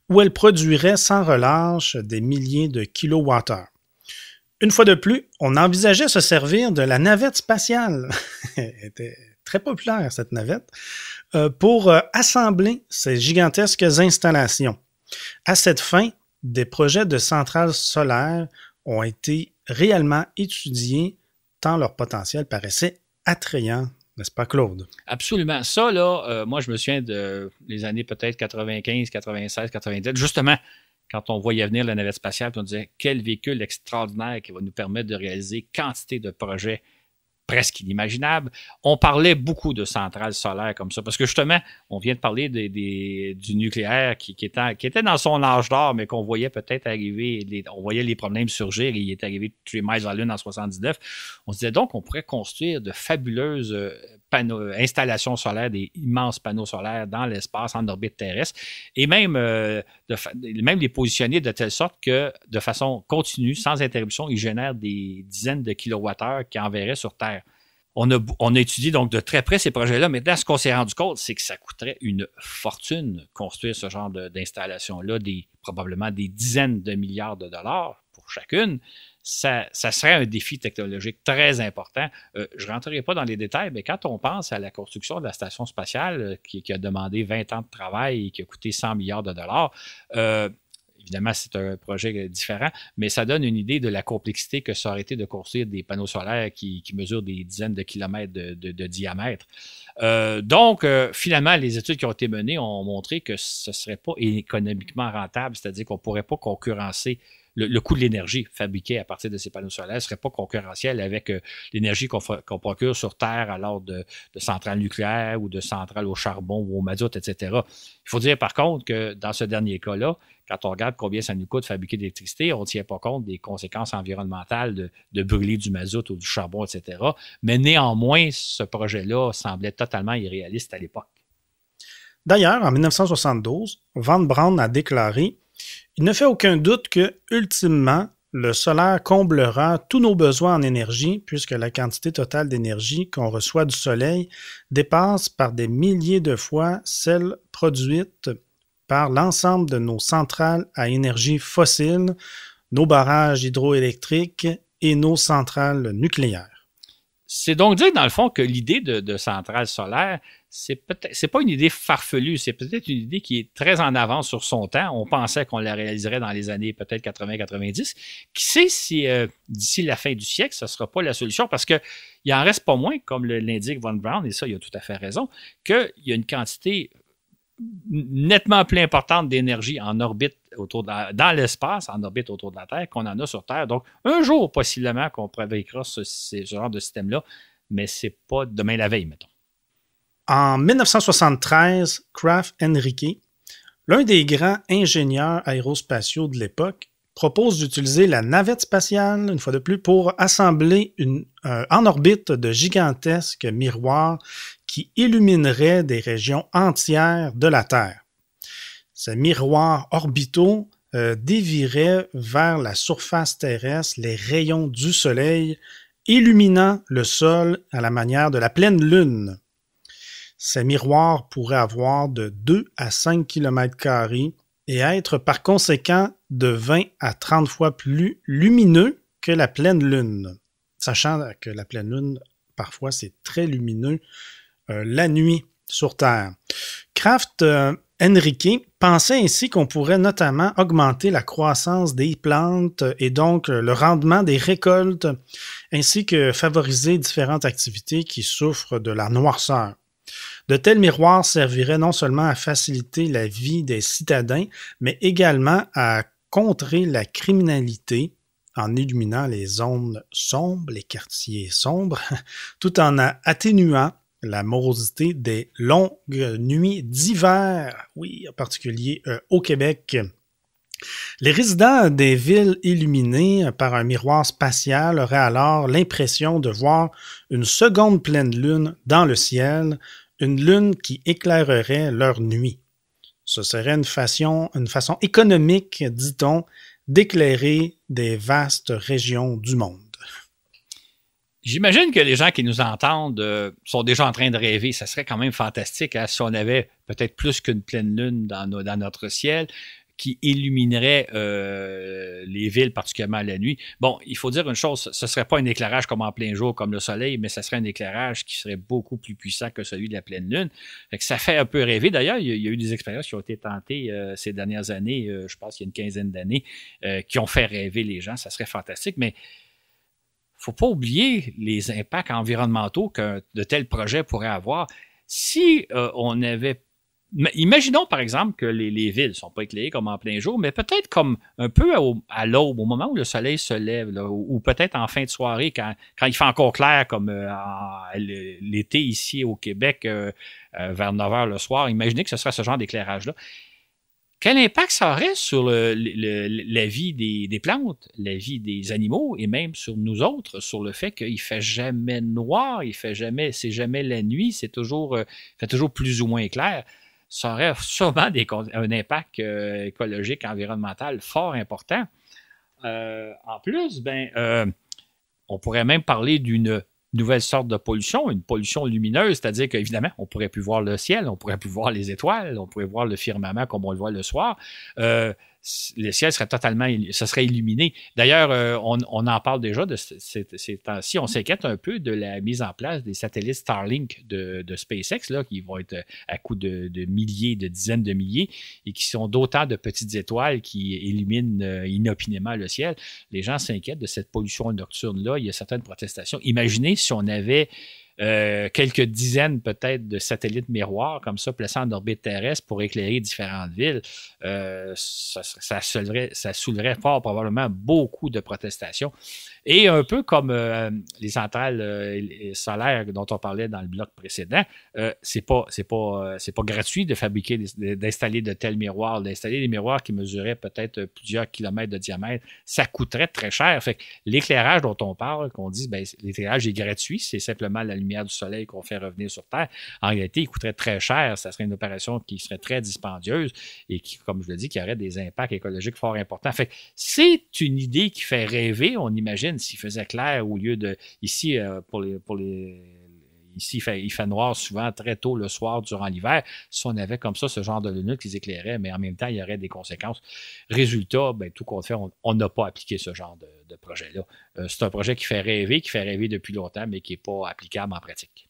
où elles produiraient sans relâche des milliers de kilowattheures. Une fois de plus, on envisageait se servir de la navette spatiale. Elle était très populaire, cette navette, pour assembler ces gigantesques installations. À cette fin, des projets de centrales solaires ont été réellement étudiés tant leur potentiel paraissait attrayant, n'est-ce pas, Claude? Absolument. Ça, là, moi, je me souviens de les années peut-être 95, 96, 97, justement, quand on voyait venir la navette spatiale, on disait quel véhicule extraordinaire qui va nous permettre de réaliser quantité de projets presque inimaginables. On parlait beaucoup de centrales solaires comme ça, parce que justement, on vient de parler du nucléaire qui était dans son âge d'or, mais qu'on voyait peut-être arriver, on voyait les problèmes surgir, et il est arrivé 3 miles à la Lune en 79. On se disait donc qu'on pourrait construire de fabuleuses installations solaires, des immenses panneaux solaires dans l'espace, en orbite terrestre, et même les positionner de telle sorte que, de façon continue, sans interruption, ils génèrent des dizaines de kilowattheures qui enverraient sur Terre. On a étudié donc de très près ces projets-là, mais là, ce qu'on s'est rendu compte, c'est que ça coûterait une fortune construire ce genre d'installation-là, probablement des dizaines de milliards de dollars pour chacune. Ça serait un défi technologique très important. Je ne rentrerai pas dans les détails, mais quand on pense à la construction de la station spatiale qui a demandé 20 ans de travail et qui a coûté 100 milliards de dollars, évidemment, c'est un projet différent, mais ça donne une idée de la complexité que ça aurait été de construire des panneaux solaires qui mesurent des dizaines de kilomètres de diamètre. Donc, finalement, les études qui ont été menées ont montré que ce ne serait pas économiquement rentable, c'est-à-dire qu'on ne pourrait pas concurrencer le coût de l'énergie fabriquée à partir de ces panneaux solaires ne serait pas concurrentiel avec l'énergie qu'on procure sur Terre alors de centrales nucléaires ou de centrales au charbon ou au mazout, etc. Il faut dire par contre que dans ce dernier cas-là, quand on regarde combien ça nous coûte fabriquer de l'électricité, on ne tient pas compte des conséquences environnementales de brûler du mazout ou du charbon, etc. Mais néanmoins, ce projet-là semblait totalement irréaliste à l'époque. D'ailleurs, en 1972, Van Braun a déclaré « Il ne fait aucun doute que, ultimement, le solaire comblera tous nos besoins en énergie puisque la quantité totale d'énergie qu'on reçoit du soleil dépasse par des milliers de fois celle produite par l'ensemble de nos centrales à énergie fossile, nos barrages hydroélectriques et nos centrales nucléaires. C'est donc dire, dans le fond, que l'idée de centrale solaire, c'est pas une idée farfelue, c'est peut-être une idée qui est très en avance sur son temps. On pensait qu'on la réaliserait dans les années peut-être 80-90. Qui sait si d'ici la fin du siècle, ce ne sera pas la solution, parce qu'il n'en reste pas moins, comme l'indique Von Braun, et ça, il a tout à fait raison, qu'il y a une quantité nettement plus importante d'énergie en orbite dans l'espace, en orbite autour de la Terre, qu'on en a sur Terre. Donc, un jour, possiblement, qu'on préveillera ce genre de système-là, mais c'est pas demain la veille, mettons. En 1973, Krafft Enrique, l'un des grands ingénieurs aérospatiaux de l'époque, propose d'utiliser la navette spatiale, une fois de plus, pour assembler en orbite de gigantesques miroirs qui illumineraient des régions entières de la Terre. Ces miroirs orbitaux dévieraient vers la surface terrestre les rayons du Soleil, illuminant le sol à la manière de la pleine Lune. Ces miroirs pourraient avoir de 2 à 5 km² et être par conséquent de 20 à 30 fois plus lumineux que la pleine Lune. Sachant que la pleine Lune, parfois, c'est très lumineux la nuit sur Terre. Krafft Enrique pensait ainsi qu'on pourrait notamment augmenter la croissance des plantes et donc le rendement des récoltes, ainsi que favoriser différentes activités qui souffrent de la noirceur. De tels miroirs serviraient non seulement à faciliter la vie des citadins, mais également à contrer la criminalité en illuminant les zones sombres, les quartiers sombres, tout en atténuant la morosité des longues nuits d'hiver, oui, en particulier au Québec. Les résidents des villes illuminées par un miroir spatial auraient alors l'impression de voir une seconde pleine lune dans le ciel, une lune qui éclairerait leur nuit. Ce serait une façon économique, dit-on, d'éclairer des vastes régions du monde. J'imagine que les gens qui nous entendent sont déjà en train de rêver. Ça serait quand même fantastique si on avait peut-être plus qu'une pleine lune dans notre ciel qui illuminerait les villes, particulièrement la nuit. Bon, il faut dire une chose, ce ne serait pas un éclairage comme en plein jour, comme le soleil, mais ce serait un éclairage qui serait beaucoup plus puissant que celui de la pleine lune. Fait que ça fait un peu rêver. D'ailleurs, il y a eu des expériences qui ont été tentées ces dernières années, je pense qu'il y a une quinzaine d'années, qui ont fait rêver les gens. Ça serait fantastique, mais il ne faut pas oublier les impacts environnementaux que de tels projets pourraient avoir. Si on avait... Imaginons, par exemple, que les villes ne sont pas éclairées comme en plein jour, mais peut-être comme un peu à l'aube, au moment où le soleil se lève, là, ou peut-être en fin de soirée, quand il fait encore clair, comme l'été ici au Québec, vers 9 h le soir. Imaginez que ce serait ce genre d'éclairage-là. Quel impact ça aurait sur la vie des plantes, la vie des animaux et même sur nous autres, sur le fait qu'il ne fait jamais noir, c'est jamais la nuit, il fait toujours plus ou moins clair. Ça aurait sûrement un impact écologique, environnemental fort important. En plus, on pourrait même parler d'une nouvelle sorte de pollution, une pollution lumineuse, c'est-à-dire qu'évidemment, on ne pourrait plus voir le ciel, on ne pourrait plus voir les étoiles, on pourrait voir le firmament comme on le voit le soir. Le ciel serait illuminé. D'ailleurs, on en parle déjà de ces temps-ci. On s'inquiète un peu de la mise en place des satellites Starlink de SpaceX, là, qui vont être à coups de milliers, de dizaines de milliers, et qui sont d'autant de petites étoiles qui illuminent inopinément le ciel. Les gens s'inquiètent de cette pollution nocturne-là. Il y a certaines protestations. Imaginez si on avait quelques dizaines peut-être de satellites miroirs comme ça placés en orbite terrestre pour éclairer différentes villes, ça souleverait fort probablement beaucoup de protestations. Et un peu comme les centrales solaires dont on parlait dans le bloc précédent, c'est pas gratuit de fabriquer, d'installer de tels miroirs. D'installer des miroirs qui mesuraient peut-être plusieurs kilomètres de diamètre, ça coûterait très cher. Fait que l'éclairage dont on parle, qu'on dit, l'éclairage est gratuit, c'est simplement la lumière du soleil qu'on fait revenir sur Terre. En réalité, il coûterait très cher. Ça serait une opération qui serait très dispendieuse et qui, comme je le dis, qui aurait des impacts écologiques fort importants. Fait que c'est une idée qui fait rêver. On imagine s'il faisait clair au lieu de... Ici, il ici, il fait noir souvent très tôt le soir durant l'hiver. Si on avait comme ça ce genre de lunettes qui les éclairaient, mais en même temps, il y aurait des conséquences. Résultat, tout compte fait, on n'a pas appliqué ce genre de projet-là. C'est un projet qui fait rêver depuis longtemps, mais qui n'est pas applicable en pratique.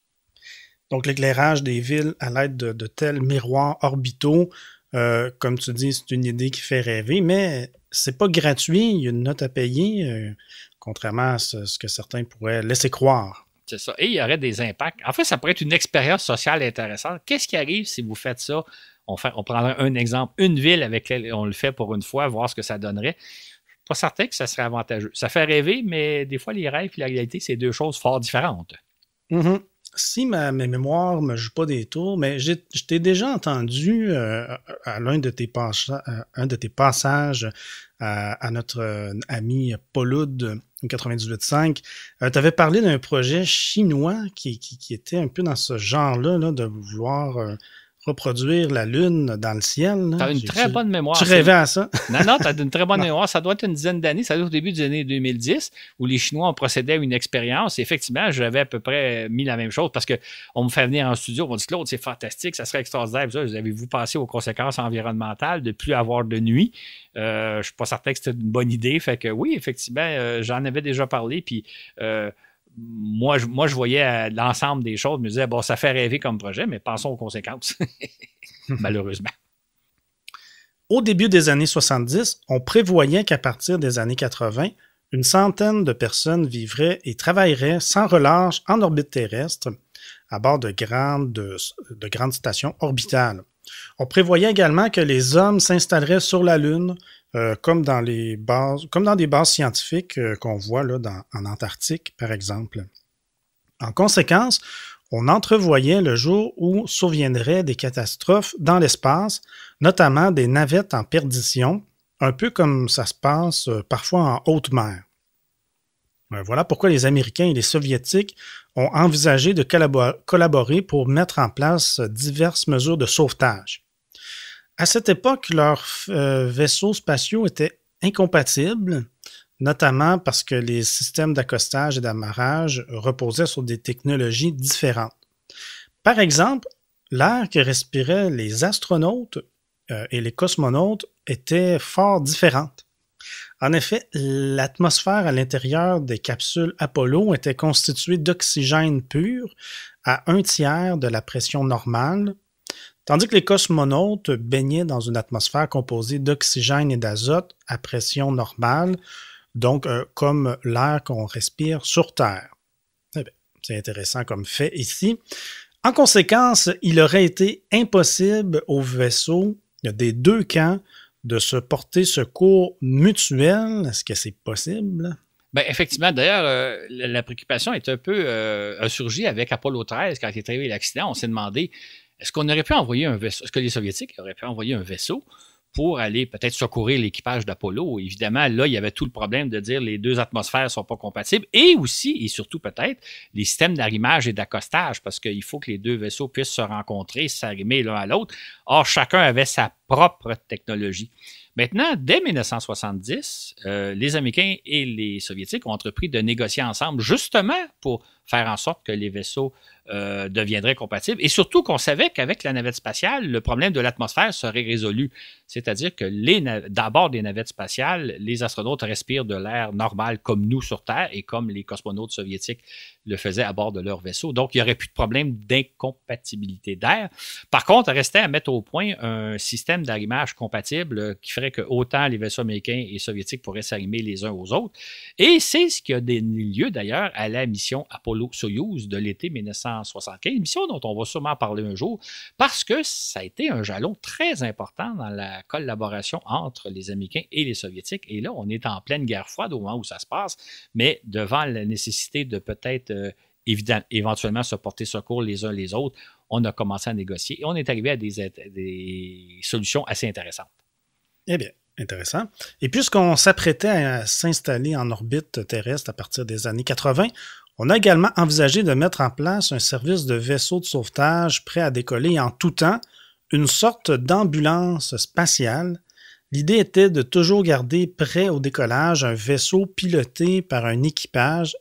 Donc, l'éclairage des villes à l'aide de tels miroirs orbitaux, comme tu dis, c'est une idée qui fait rêver, mais c'est pas gratuit, il y a une note à payer, contrairement à ce que certains pourraient laisser croire. C'est ça. Et il y aurait des impacts. En fait, ça pourrait être une expérience sociale intéressante. Qu'est-ce qui arrive si vous faites ça? On prendrait un exemple, une ville avec laquelle on le fait pour une fois, voir ce que ça donnerait. Je ne suis pas certain que ça serait avantageux. Ça fait rêver, mais des fois, les rêves et la réalité, c'est deux choses fort différentes. Mm-hmm. Si mes mémoires ne me jouent pas des tours, mais je t'ai déjà entendu à l'un de tes passages à notre ami Pauloud 98.5, tu avais parlé d'un projet chinois qui était un peu dans ce genre-là, là, de vouloir reproduire la Lune dans le ciel. Tu as une très bonne mémoire. Tu rêvais à ça? Non, tu as une très bonne mémoire. Ça doit être une dizaine d'années. Ça doit être au début des années 2010 où les Chinois ont procédé à une expérience. Et effectivement, j'avais à peu près mis la même chose parce qu'on me fait venir en studio. On m'a dit, Claude, c'est fantastique, ça serait extraordinaire. Avez-vous pensé aux conséquences environnementales de ne plus avoir de nuit? Je ne suis pas certain que c'était une bonne idée. Fait que oui, effectivement, j'en avais déjà parlé. Puis moi, je voyais l'ensemble des choses. Je me disais, bon, ça fait rêver comme projet, mais pensons aux conséquences. Malheureusement. Au début des années 70, on prévoyait qu'à partir des années 80, une centaine de personnes vivraient et travailleraient sans relâche en orbite terrestre à bord de grandes stations orbitales. On prévoyait également que les hommes s'installeraient sur la Lune, comme dans des bases scientifiques qu'on voit là, en Antarctique, par exemple. En conséquence, on entrevoyait le jour où surviendraient des catastrophes dans l'espace, notamment des navettes en perdition, un peu comme ça se passe parfois en haute mer. Voilà pourquoi les Américains et les Soviétiques ont envisagé de collaborer pour mettre en place diverses mesures de sauvetage. À cette époque, leurs vaisseaux spatiaux étaient incompatibles, notamment parce que les systèmes d'accostage et d'amarrage reposaient sur des technologies différentes. Par exemple, l'air que respiraient les astronautes et les cosmonautes était fort différente. En effet, l'atmosphère à l'intérieur des capsules Apollo était constituée d'oxygène pur à 1/3 de la pression normale, tandis que les cosmonautes baignaient dans une atmosphère composée d'oxygène et d'azote à pression normale, donc comme l'air qu'on respire sur Terre. Eh bien, c'est intéressant comme fait ici. En conséquence, il aurait été impossible aux vaisseaux des deux camps de se porter secours mutuel. Est-ce que c'est possible? Bien, effectivement, d'ailleurs, la préoccupation est un peu a surgi avec Apollo 13 quand il est arrivé l'accident. On s'est demandé, est-ce qu'on aurait pu envoyer un vaisseau, est-ce que les Soviétiques auraient pu envoyer un vaisseau pour aller peut-être secourir l'équipage d'Apollo? Évidemment, là, il y avait tout le problème de dire les deux atmosphères ne sont pas compatibles et aussi, et surtout peut-être, les systèmes d'arrimage et d'accostage parce qu'il faut que les deux vaisseaux puissent se rencontrer, s'arrimer l'un à l'autre. Or, chacun avait sa propre technologie. Maintenant, dès 1970, les Américains et les Soviétiques ont entrepris de négocier ensemble justement pour faire en sorte que les vaisseaux deviendraient compatibles et surtout qu'on savait qu'avec la navette spatiale, le problème de l'atmosphère serait résolu. C'est-à-dire que d'abord des navettes spatiales, les astronautes respirent de l'air normal comme nous sur Terre et comme les cosmonautes soviétiques le faisaient à bord de leur vaisseau. Donc, il n'y aurait plus de problème d'incompatibilité d'air. Par contre, il restait à mettre au point un système d'arrimage compatible qui ferait que autant les vaisseaux américains et soviétiques pourraient s'arrimer les uns aux autres. Et c'est ce qui a donné lieu d'ailleurs à la mission Apollo-Soyouz de l'été 1975, une mission dont on va sûrement parler un jour, parce que ça a été un jalon très important dans la collaboration entre les Américains et les Soviétiques. Et là, on est en pleine guerre froide au moment où ça se passe, mais devant la nécessité de peut-être éventuellement se porter secours les uns les autres, on a commencé à négocier et on est arrivé à des solutions assez intéressantes. Eh bien, intéressant. Et puisqu'on s'apprêtait à s'installer en orbite terrestre à partir des années 80, on a également envisagé de mettre en place un service de vaisseau de sauvetage prêt à décoller en tout temps, une sorte d'ambulance spatiale. L'idée était de toujours garder prêt au décollage un vaisseau piloté par un équipage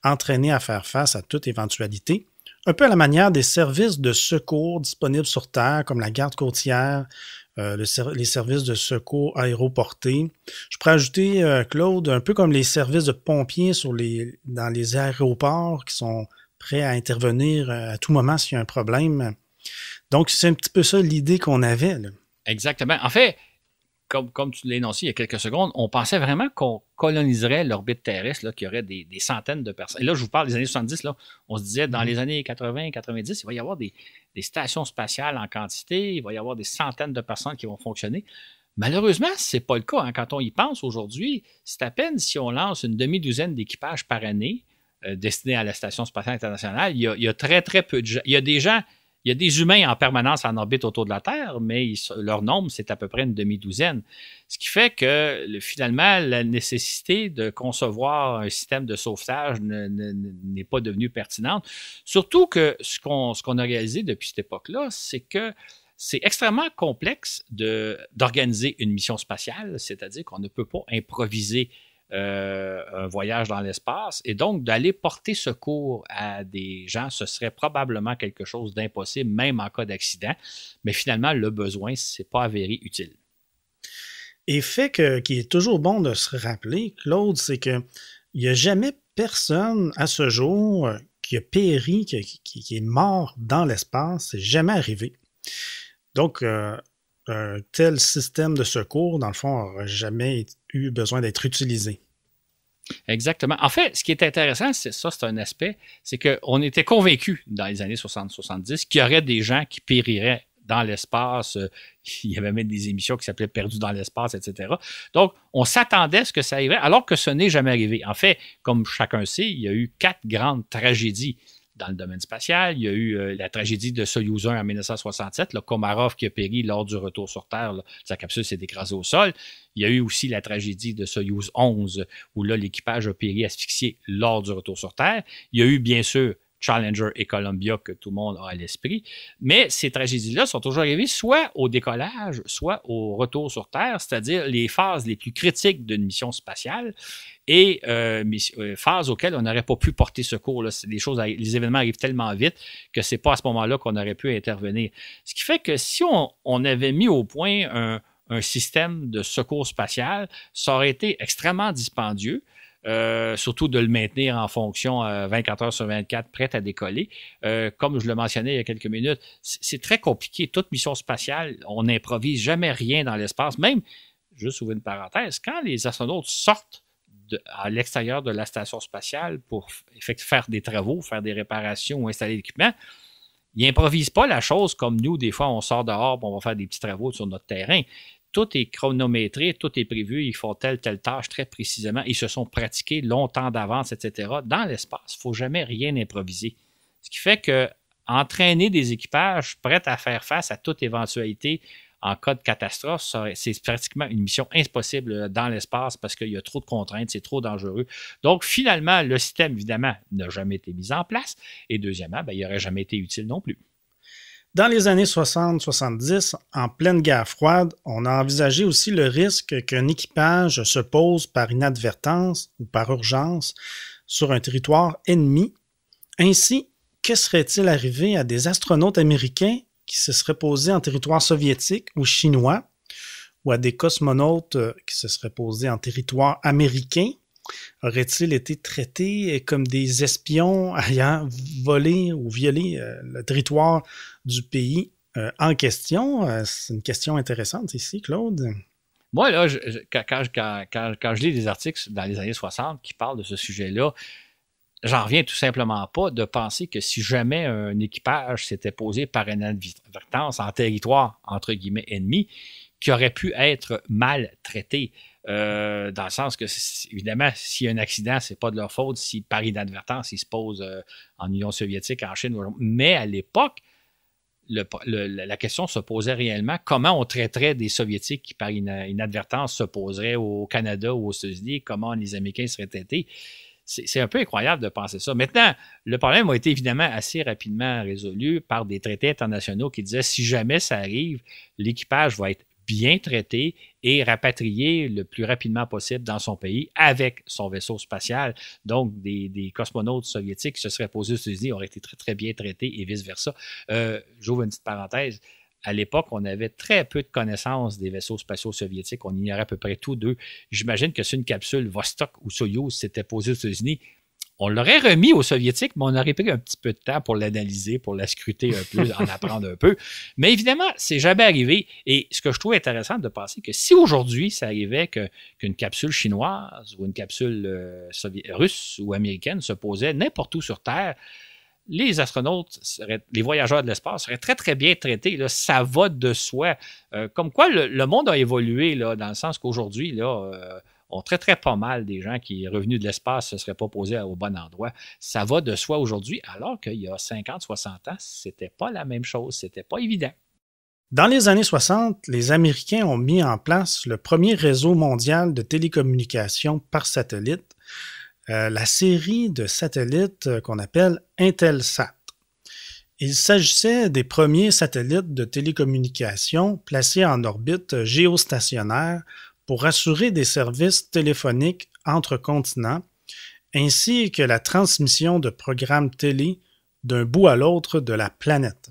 entraîné à faire face à toute éventualité, un peu à la manière des services de secours disponibles sur Terre, comme la garde côtière, les services de secours aéroportés. Je pourrais ajouter, Claude, un peu comme les services de pompiers dans les aéroports qui sont prêts à intervenir à tout moment s'il y a un problème. Donc, c'est un petit peu ça l'idée qu'on avait, là. Exactement. En fait, comme tu l'as énoncé il y a quelques secondes, on pensait vraiment qu'on coloniserait l'orbite terrestre, qu'il y aurait des centaines de personnes. Et là, je vous parle des années 70, là, on se disait dans les années 80, 90, il va y avoir des stations spatiales en quantité, il va y avoir des centaines de personnes qui vont fonctionner. Malheureusement, ce n'est pas le cas. Hein. Quand on y pense aujourd'hui, c'est à peine si on lance une demi-douzaine d'équipages par année destinés à la Station spatiale internationale. Il y a très, très peu de gens. Il y a des humains en permanence en orbite autour de la Terre, mais leur nombre, c'est à peu près une demi-douzaine. Ce qui fait que, finalement, la nécessité de concevoir un système de sauvetage n'est pas devenue pertinente. Surtout que ce qu'on a réalisé depuis cette époque-là, c'est que c'est extrêmement complexe d'organiser une mission spatiale, c'est-à-dire qu'on ne peut pas improviser un voyage dans l'espace. Et donc, d'aller porter secours à des gens, ce serait probablement quelque chose d'impossible, même en cas d'accident. Mais finalement, le besoin, c'est pas avéré utile. Et fait qu'il est toujours bon de se rappeler, Claude, c'est qu'il n'y a jamais personne à ce jour qui a péri, qui est mort dans l'espace. C'est jamais arrivé. Donc, un tel système de secours, dans le fond, n'aurait jamais eu besoin d'être utilisé. Exactement. En fait, ce qui est intéressant, c'est un aspect, c'est qu'on était convaincus dans les années 60-70 qu'il y aurait des gens qui périraient dans l'espace. Il y avait même des émissions qui s'appelaient Perdus dans l'espace, etc. Donc, on s'attendait à ce que ça arriverait, alors que ce n'est jamais arrivé. En fait, comme chacun sait, il y a eu 4 grandes tragédies dans le domaine spatial. Il y a eu la tragédie de Soyouz 1 en 1967, le Komarov qui a péri lors du retour sur Terre. Là, sa capsule s'est écrasée au sol. Il y a eu aussi la tragédie de Soyouz 11, où là, l'équipage a péri asphyxié lors du retour sur Terre. Il y a eu, bien sûr, Challenger et Columbia que tout le monde a à l'esprit. Mais ces tragédies-là sont toujours arrivées soit au décollage, soit au retour sur Terre, c'est-à-dire les phases les plus critiques d'une mission spatiale et phases auxquelles on n'aurait pas pu porter secours. Là. Les événements arrivent tellement vite que c'est pas à ce moment-là qu'on aurait pu intervenir. Ce qui fait que si on avait mis au point un système de secours spatial, ça aurait été extrêmement dispendieux. Surtout de le maintenir en fonction 24 heures sur 24, prêt à décoller. Comme je le mentionnais il y a quelques minutes, c'est très compliqué. Toute mission spatiale, on n'improvise jamais rien dans l'espace. Même, juste ouvrir une parenthèse, quand les astronautes sortent à l'extérieur de la station spatiale pour faire des travaux, faire des réparations ou installer l'équipement, ils n'improvisent pas la chose comme nous, des fois, on sort dehors et on va faire des petits travaux sur notre terrain. Tout est chronométré, tout est prévu, ils font telle tâche très précisément, ils se sont pratiqués longtemps d'avance, etc. Dans l'espace, il ne faut jamais rien improviser. Ce qui fait que entraîner des équipages prêts à faire face à toute éventualité en cas de catastrophe, c'est pratiquement une mission impossible dans l'espace parce qu'il y a trop de contraintes, c'est trop dangereux. Donc, finalement, le système, évidemment, n'a jamais été mis en place et deuxièmement, il n'aurait jamais été utile non plus. Dans les années 60-70, en pleine guerre froide, on a envisagé aussi le risque qu'un équipage se pose par inadvertance ou par urgence sur un territoire ennemi. Ainsi, que serait-il arrivé à des astronautes américains qui se seraient posés en territoire soviétique ou chinois, ou à des cosmonautes qui se seraient posés en territoire américain? Auraient-ils été traités comme des espions ayant volé ou violé le territoire du pays en question? C'est une question intéressante ici, Claude. Moi, là, quand je lis des articles dans les années 60 qui parlent de ce sujet-là, j'en reviens tout simplement pas de penser que si jamais un équipage s'était posé par inadvertance en territoire, entre guillemets, ennemi, qui aurait pu être maltraité. Dans le sens que, évidemment, s'il y a un accident, c'est pas de leur faute si par inadvertance, ils se posent en Union soviétique, en Chine. Mais à l'époque, la question se posait réellement comment on traiterait des Soviétiques qui, par inadvertance, se poseraient au Canada ou aux États-Unis, comment les Américains seraient traités. C'est un peu incroyable de penser ça. Maintenant, le problème a été évidemment assez rapidement résolu par des traités internationaux qui disaient si jamais ça arrive, l'équipage va être bien traité et rapatrié le plus rapidement possible dans son pays avec son vaisseau spatial. Donc, des cosmonautes soviétiques qui se seraient posés aux États-Unis auraient été très, très bien traités et vice-versa. J'ouvre une petite parenthèse. À l'époque, on avait très peu de connaissances des vaisseaux spatiaux soviétiques. On ignorait à peu près tout d'eux. J'imagine que si une capsule Vostok ou Soyouz s'était posée aux États-Unis, on l'aurait remis aux Soviétiques, mais on aurait pris un petit peu de temps pour l'analyser, pour la scruter un peu, en apprendre un peu. Mais évidemment, c'est jamais arrivé. Et ce que je trouve intéressant de penser que si aujourd'hui, ça arrivait qu'une capsule chinoise ou une capsule russe ou américaine se posait n'importe où sur Terre, les astronautes, les voyageurs de l'espace seraient très, très bien traités. Là. Ça va de soi. Comme quoi, le monde a évolué là, dans le sens qu'aujourd'hui, là, on traiterait pas mal des gens qui, revenus de l'espace, ne se seraient pas posés au bon endroit. Ça va de soi aujourd'hui, alors qu'il y a 50, 60 ans, c'était pas la même chose. C'était pas évident. Dans les années 60, les Américains ont mis en place le premier réseau mondial de télécommunications par satellite, la série de satellites qu'on appelle Intelsat. Il s'agissait des premiers satellites de télécommunications placés en orbite géostationnaire pour assurer des services téléphoniques entre continents, ainsi que la transmission de programmes télé d'un bout à l'autre de la planète.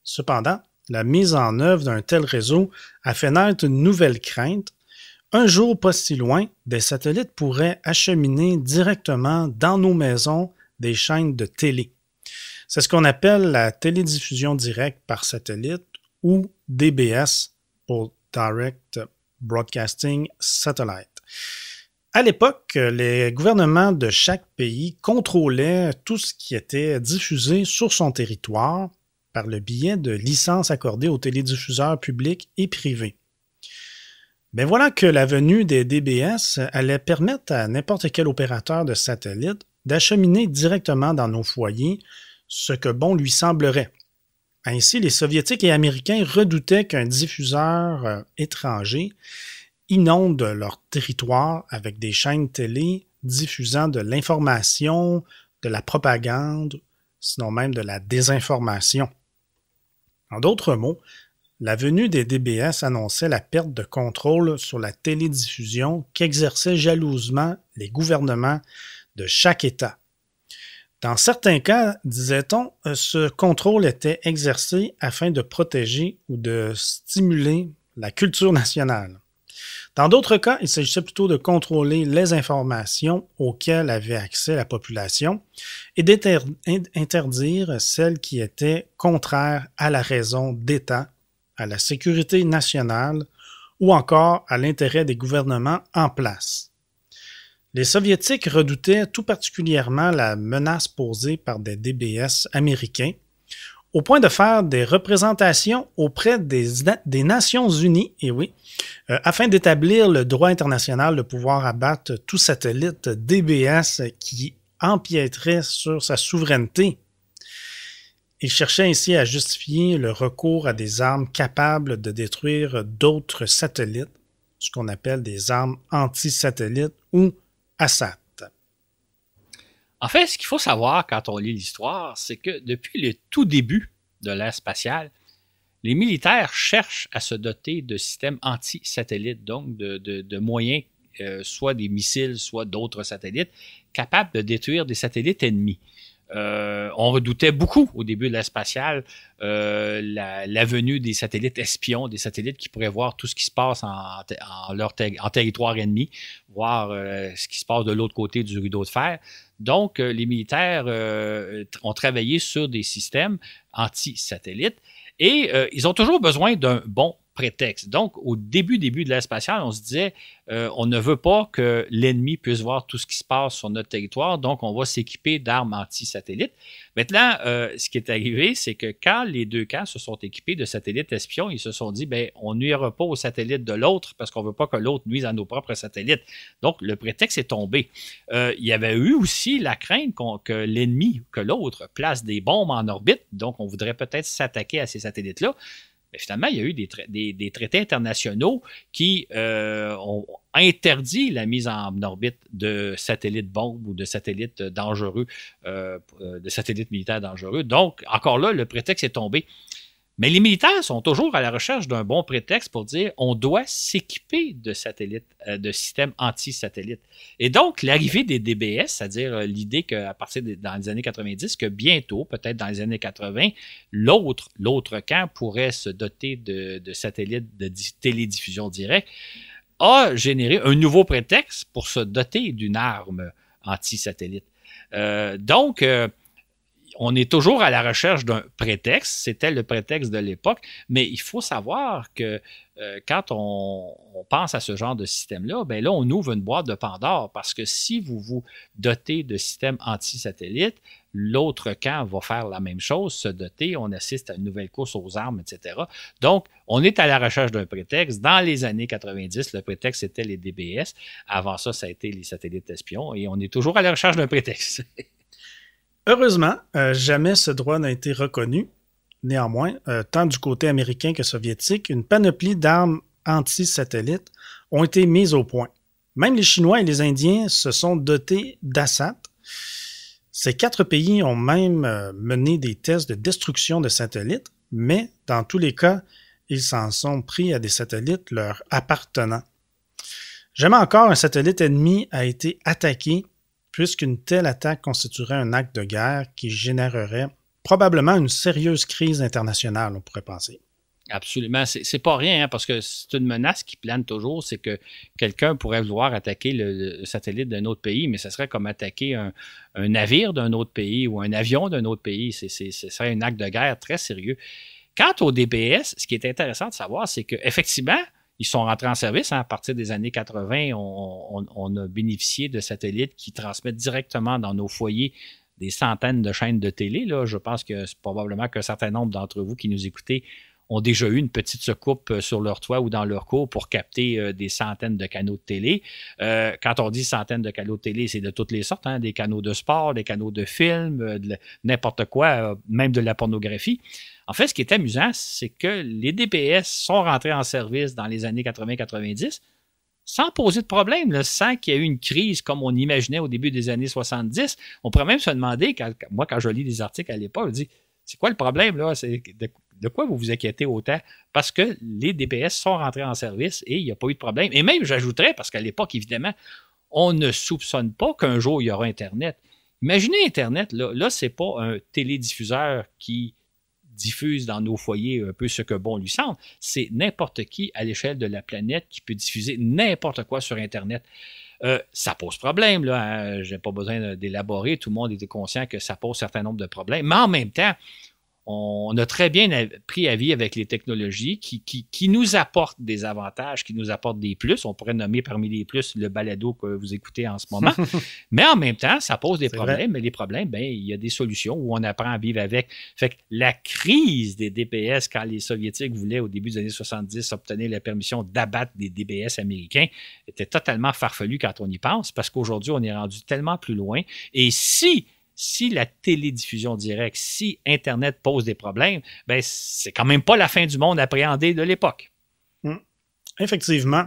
Cependant, la mise en œuvre d'un tel réseau a fait naître une nouvelle crainte. Un jour pas si loin, des satellites pourraient acheminer directement dans nos maisons des chaînes de télé. C'est ce qu'on appelle la télédiffusion directe par satellite ou DBS pour Direct Broadcasting Satellite. À l'époque, les gouvernements de chaque pays contrôlaient tout ce qui était diffusé sur son territoire par le biais de licences accordées aux télédiffuseurs publics et privés. Mais voilà que la venue des DBS allait permettre à n'importe quel opérateur de satellite d'acheminer directement dans nos foyers ce que bon lui semblerait. Ainsi, les Soviétiques et Américains redoutaient qu'un diffuseur étranger inonde leur territoire avec des chaînes télé diffusant de l'information, de la propagande, sinon même de la désinformation. En d'autres mots, la venue des DBS annonçait la perte de contrôle sur la télédiffusion qu'exerçaient jalousement les gouvernements de chaque État. Dans certains cas, disait-on, ce contrôle était exercé afin de protéger ou de stimuler la culture nationale. Dans d'autres cas, il s'agissait plutôt de contrôler les informations auxquelles avait accès la population et d'interdire celles qui étaient contraires à la raison d'État, à la sécurité nationale ou encore à l'intérêt des gouvernements en place. Les Soviétiques redoutaient tout particulièrement la menace posée par des DBS américains, au point de faire des représentations auprès des Nations Unies, et oui, afin d'établir le droit international de pouvoir abattre tout satellite DBS qui empiéterait sur sa souveraineté. Il cherchait ainsi à justifier le recours à des armes capables de détruire d'autres satellites, ce qu'on appelle des armes anti-satellites ou ASAT. En fait, ce qu'il faut savoir quand on lit l'histoire, c'est que depuis le tout début de l'ère spatiale, les militaires cherchent à se doter de systèmes anti-satellites, donc de moyens, soit des missiles, soit d'autres satellites, capables de détruire des satellites ennemis. On redoutait beaucoup au début de l'ère spatiale la venue des satellites espions, des satellites qui pourraient voir tout ce qui se passe en territoire ennemi, voir ce qui se passe de l'autre côté du rideau de fer. Donc, les militaires ont travaillé sur des systèmes anti-satellites et ils ont toujours besoin d'un bon prétexte. Donc, au début de l'ère spatiale, on se disait, on ne veut pas que l'ennemi puisse voir tout ce qui se passe sur notre territoire, donc on va s'équiper d'armes anti-satellites. Maintenant, ce qui est arrivé, c'est que quand les deux camps se sont équipés de satellites espions, ils se sont dit, ben, on nuira pas aux satellites de l'autre parce qu'on veut pas que l'autre nuise à nos propres satellites. Donc, le prétexte est tombé. Il y avait eu aussi la crainte que l'ennemi, que l'autre, place des bombes en orbite, donc on voudrait peut-être s'attaquer à ces satellites-là. Mais finalement, il y a eu des traités internationaux qui ont interdit la mise en orbite de satellites bombes ou de satellites dangereux, de satellites militaires dangereux. Donc, encore là, le prétexte est tombé. Mais les militaires sont toujours à la recherche d'un bon prétexte pour dire on doit s'équiper de satellites, de systèmes anti-satellites. Et donc, l'arrivée des DBS, c'est-à-dire l'idée qu'à partir dans les années 90, que bientôt, peut-être dans les années 80, l'autre camp pourrait se doter de satellites de télédiffusion directe, a généré un nouveau prétexte pour se doter d'une arme anti-satellite. Donc, on est toujours à la recherche d'un prétexte. C'était le prétexte de l'époque, mais il faut savoir que quand on pense à ce genre de système-là, ben là, on ouvre une boîte de Pandore parce que si vous vous dotez de systèmes anti-satellites, l'autre camp va faire la même chose, se doter, on assiste à une nouvelle course aux armes, etc. Donc, on est à la recherche d'un prétexte. Dans les années 90, le prétexte, c'était les DBS. Avant ça, ça a été les satellites espions et on est toujours à la recherche d'un prétexte. Heureusement, jamais ce droit n'a été reconnu. Néanmoins, tant du côté américain que soviétique, une panoplie d'armes anti-satellites ont été mises au point. Même les Chinois et les Indiens se sont dotés d'ASAT. Ces 4 pays ont même mené des tests de destruction de satellites, mais dans tous les cas, ils s'en sont pris à des satellites leur appartenant. Jamais encore un satellite ennemi a été attaqué, puisqu'une telle attaque constituerait un acte de guerre qui générerait probablement une sérieuse crise internationale, on pourrait penser. Absolument. C'est pas rien, hein, parce que c'est une menace qui plane toujours, c'est que quelqu'un pourrait vouloir attaquer le satellite d'un autre pays, mais ce serait comme attaquer un navire d'un autre pays ou un avion d'un autre pays. Ce serait un acte de guerre très sérieux. Quant au DBS, ce qui est intéressant de savoir, c'est qu'effectivement, ils sont rentrés en service. Hein, à partir des années 80, on a bénéficié de satellites qui transmettent directement dans nos foyers des centaines de chaînes de télé. Là. Je pense que c'est probablement qu'un certain nombre d'entre vous qui nous écoutez ont déjà eu une petite secoupe sur leur toit ou dans leur cour pour capter des centaines de canaux de télé. Quand on dit centaines de canaux de télé, c'est de toutes les sortes, hein, des canaux de sport, des canaux de films, n'importe quoi, même de la pornographie. En fait, ce qui est amusant, c'est que les DBS sont rentrés en service dans les années 80-90 sans poser de problème, là, sans qu'il y ait eu une crise comme on imaginait au début des années 70. On pourrait même se demander, quand je lis des articles à l'époque, je dis, c'est quoi le problème là? De quoi vous vous inquiétez autant? Parce que les DBS sont rentrés en service et il n'y a pas eu de problème. Et même, j'ajouterais, parce qu'à l'époque, évidemment, on ne soupçonne pas qu'un jour, il y aura Internet. Imaginez Internet, là c'est pas un télédiffuseur qui diffuse dans nos foyers un peu ce que bon lui semble. C'est n'importe qui à l'échelle de la planète qui peut diffuser n'importe quoi sur Internet. Ça pose problème, là. Hein? Je n'ai pas besoin d'élaborer. Tout le monde était conscient que ça pose un certain nombre de problèmes. Mais en même temps, on a très bien pris avis avec les technologies qui nous apportent des avantages, qui nous apportent des plus. On pourrait nommer parmi les plus le balado que vous écoutez en ce moment. Mais en même temps, ça pose des problèmes. Vrai. Mais les problèmes, ben, il y a des solutions où on apprend à vivre avec. Fait que la crise des DBS, quand les Soviétiques voulaient, au début des années 70, obtenir la permission d'abattre des DBS américains, était totalement farfelu quand on y pense, parce qu'aujourd'hui, on est rendu tellement plus loin. Et si la télédiffusion directe, si Internet pose des problèmes, ben c'est quand même pas la fin du monde appréhendée de l'époque. Effectivement.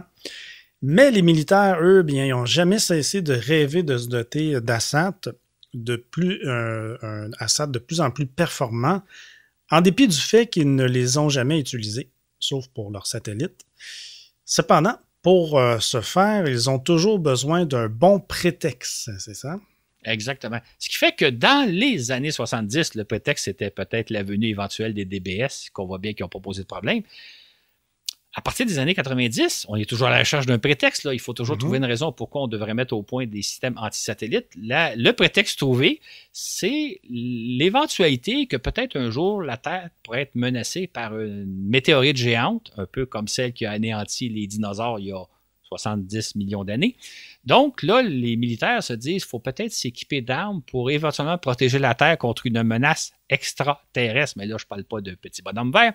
Mais les militaires, eux, bien, ils n'ont jamais cessé de rêver de se doter d'ASAT, un ASAT de plus en plus performant, en dépit du fait qu'ils ne les ont jamais utilisés, sauf pour leurs satellites. Cependant, pour ce faire, ils ont toujours besoin d'un bon prétexte, c'est ça? Exactement. Ce qui fait que dans les années 70, le prétexte, c'était peut-être la venue éventuelle des DBS, qu'on voit bien qu'ils n'ont pas posé de problème. À partir des années 90, on est toujours à la recherche d'un prétexte. Là. Il faut toujours trouver une raison pourquoi on devrait mettre au point des systèmes anti-satellites. Le prétexte trouvé, c'est l'éventualité que peut-être un jour, la Terre pourrait être menacée par une météorite géante, un peu comme celle qui a anéanti les dinosaures il y a 70 millions d'années. Donc là, les militaires se disent qu'il faut peut-être s'équiper d'armes pour éventuellement protéger la Terre contre une menace extraterrestre. Mais là, je ne parle pas de petits bonhommes verts.